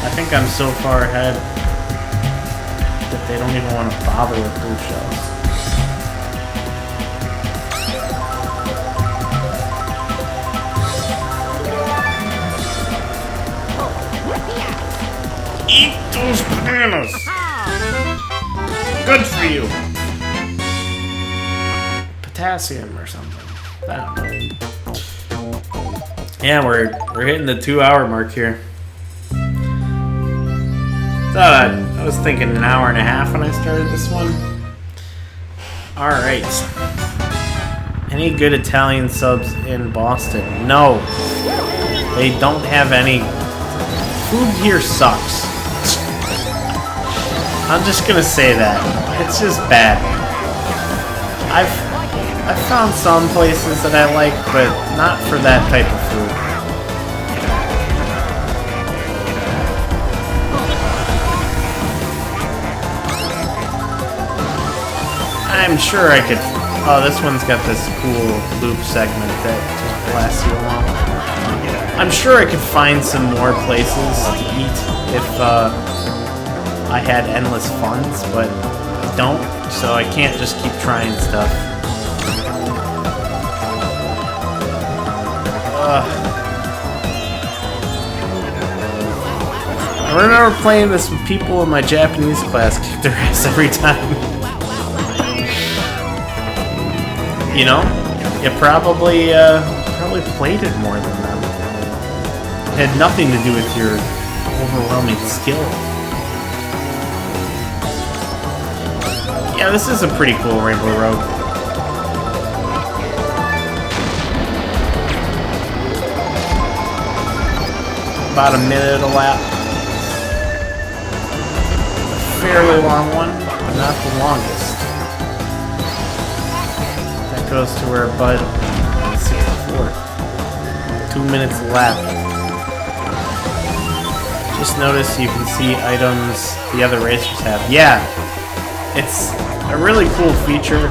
I think I'm so far ahead that they don't even want to bother with blue shells. Eat those bananas! Good for you! Potassium or something. I don't know. Yeah, we're hitting the 2-hour mark here. I was thinking an hour and a half when I started this one. Alright. Any good Italian subs in Boston? No. They don't have any. Food here sucks. I'm just gonna say that. It's just bad. I've found some places that I like, but not for that type of food. I'm sure I could. Oh, this one's got this cool loop segment that just blasts you along. I'm sure I could find some more places to eat if I had endless funds, but I don't, so I can't just keep trying stuff. I remember playing this with people in my Japanese class, kick their ass every time. You know, you probably played it more than them. It had nothing to do with your overwhelming skill. Yeah, this is a pretty cool Rainbow Road. About a minute a lap. A fairly long one, but not the longest. Goes to where Bud 64. 2 minutes left. Just notice you can see items the other racers have. Yeah, it's a really cool feature.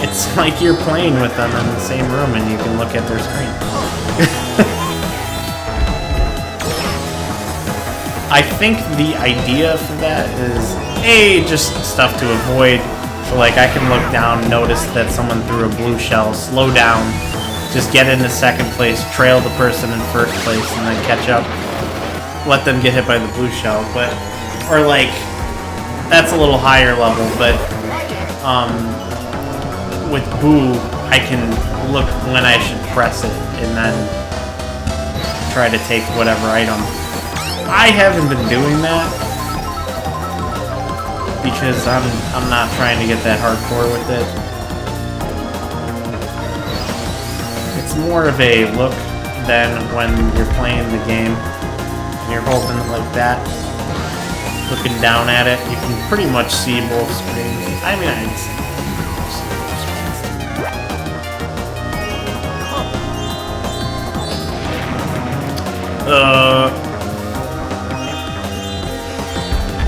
It's like you're playing with them in the same room and you can look at their screen. I think the idea for that is, A, just stuff to avoid. So like I can look down, notice that someone threw a blue shell, slow down, just get into second place, trail the person in first place, and then catch up. Let them get hit by the blue shell, but, or like, that's a little higher level, but with Boo, I can look when I should press it and then try to take whatever item. I haven't been doing that because I'm not trying to get that hardcore with it. It's more of a look than when you're playing the game and you're holding it like that. Looking down at it, you can pretty much see both screens. I mean, I'd say.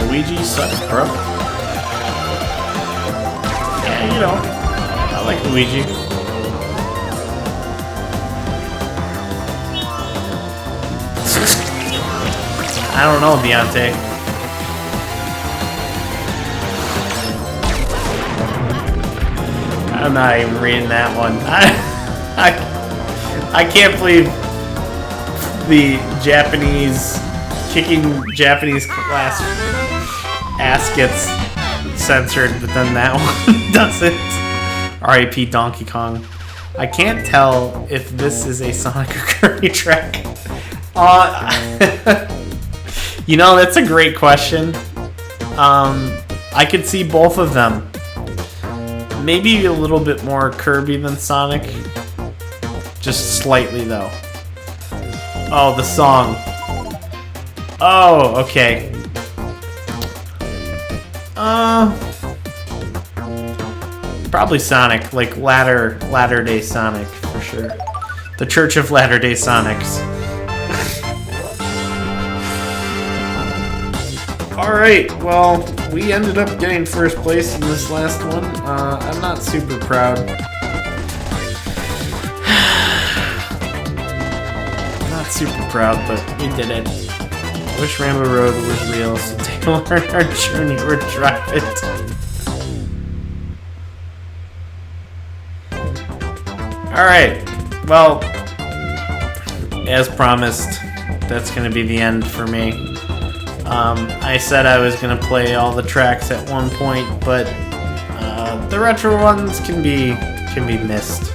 Luigi sucks, bro. Yeah, you know, I like Luigi. I don't know, Deontay. I'm not even reading that one. I can't believe the Japanese kicking Japanese class ass gets censored, but then that one doesn't. R.I.P. Donkey Kong. I can't tell if this is a Sonic or Kirby track. You know, that's a great question. I could see both of them. Maybe a little bit more Kirby than Sonic. Just slightly, though. Oh, the song. Oh, okay. Probably Sonic, like Latter-day Sonic, for sure. The Church of Latter-day Sonics. Alright, well, we ended up getting first place in this last one. I'm not super proud. Not super proud, but we did it. Wish Rainbow Road was real, so Taylor and our journey would drive it. Alright, well, as promised, that's going to be the end for me. I said I was going to play all the tracks at one point, but the retro ones can be missed.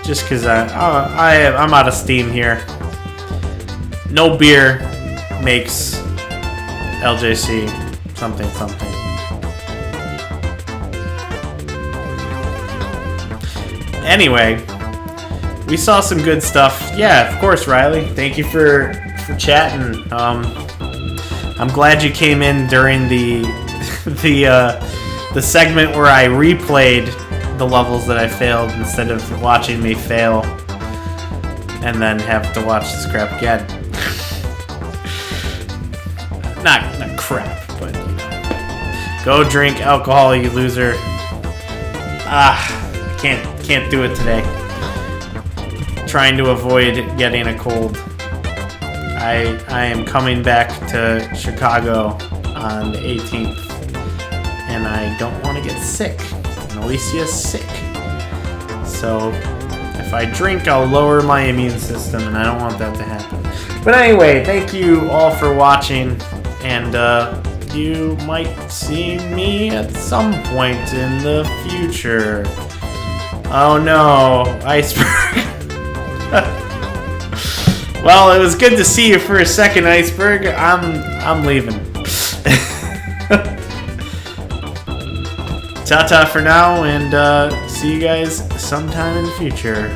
Just because I'm out of steam here. No beer makes LJC something. Anyway, we saw some good stuff. Yeah, of course, Riley. Thank you for chatting. I'm glad you came in during the segment where I replayed the levels that I failed instead of watching me fail and then have to watch this crap again. Not crap, but you know. Go drink alcohol, you loser. Can't do it today. Trying to avoid getting a cold. I am coming back to Chicago on the 18th, and I don't want to get sick. And Alicia's sick. So if I drink, I'll lower my immune system, and I don't want that to happen. But anyway, thank you all for watching, and you might see me at some point in the future. Oh no, Iceberg. Well, it was good to see you for a second, Iceberg. I'm leaving. Ta-ta for now, and see you guys sometime in the future.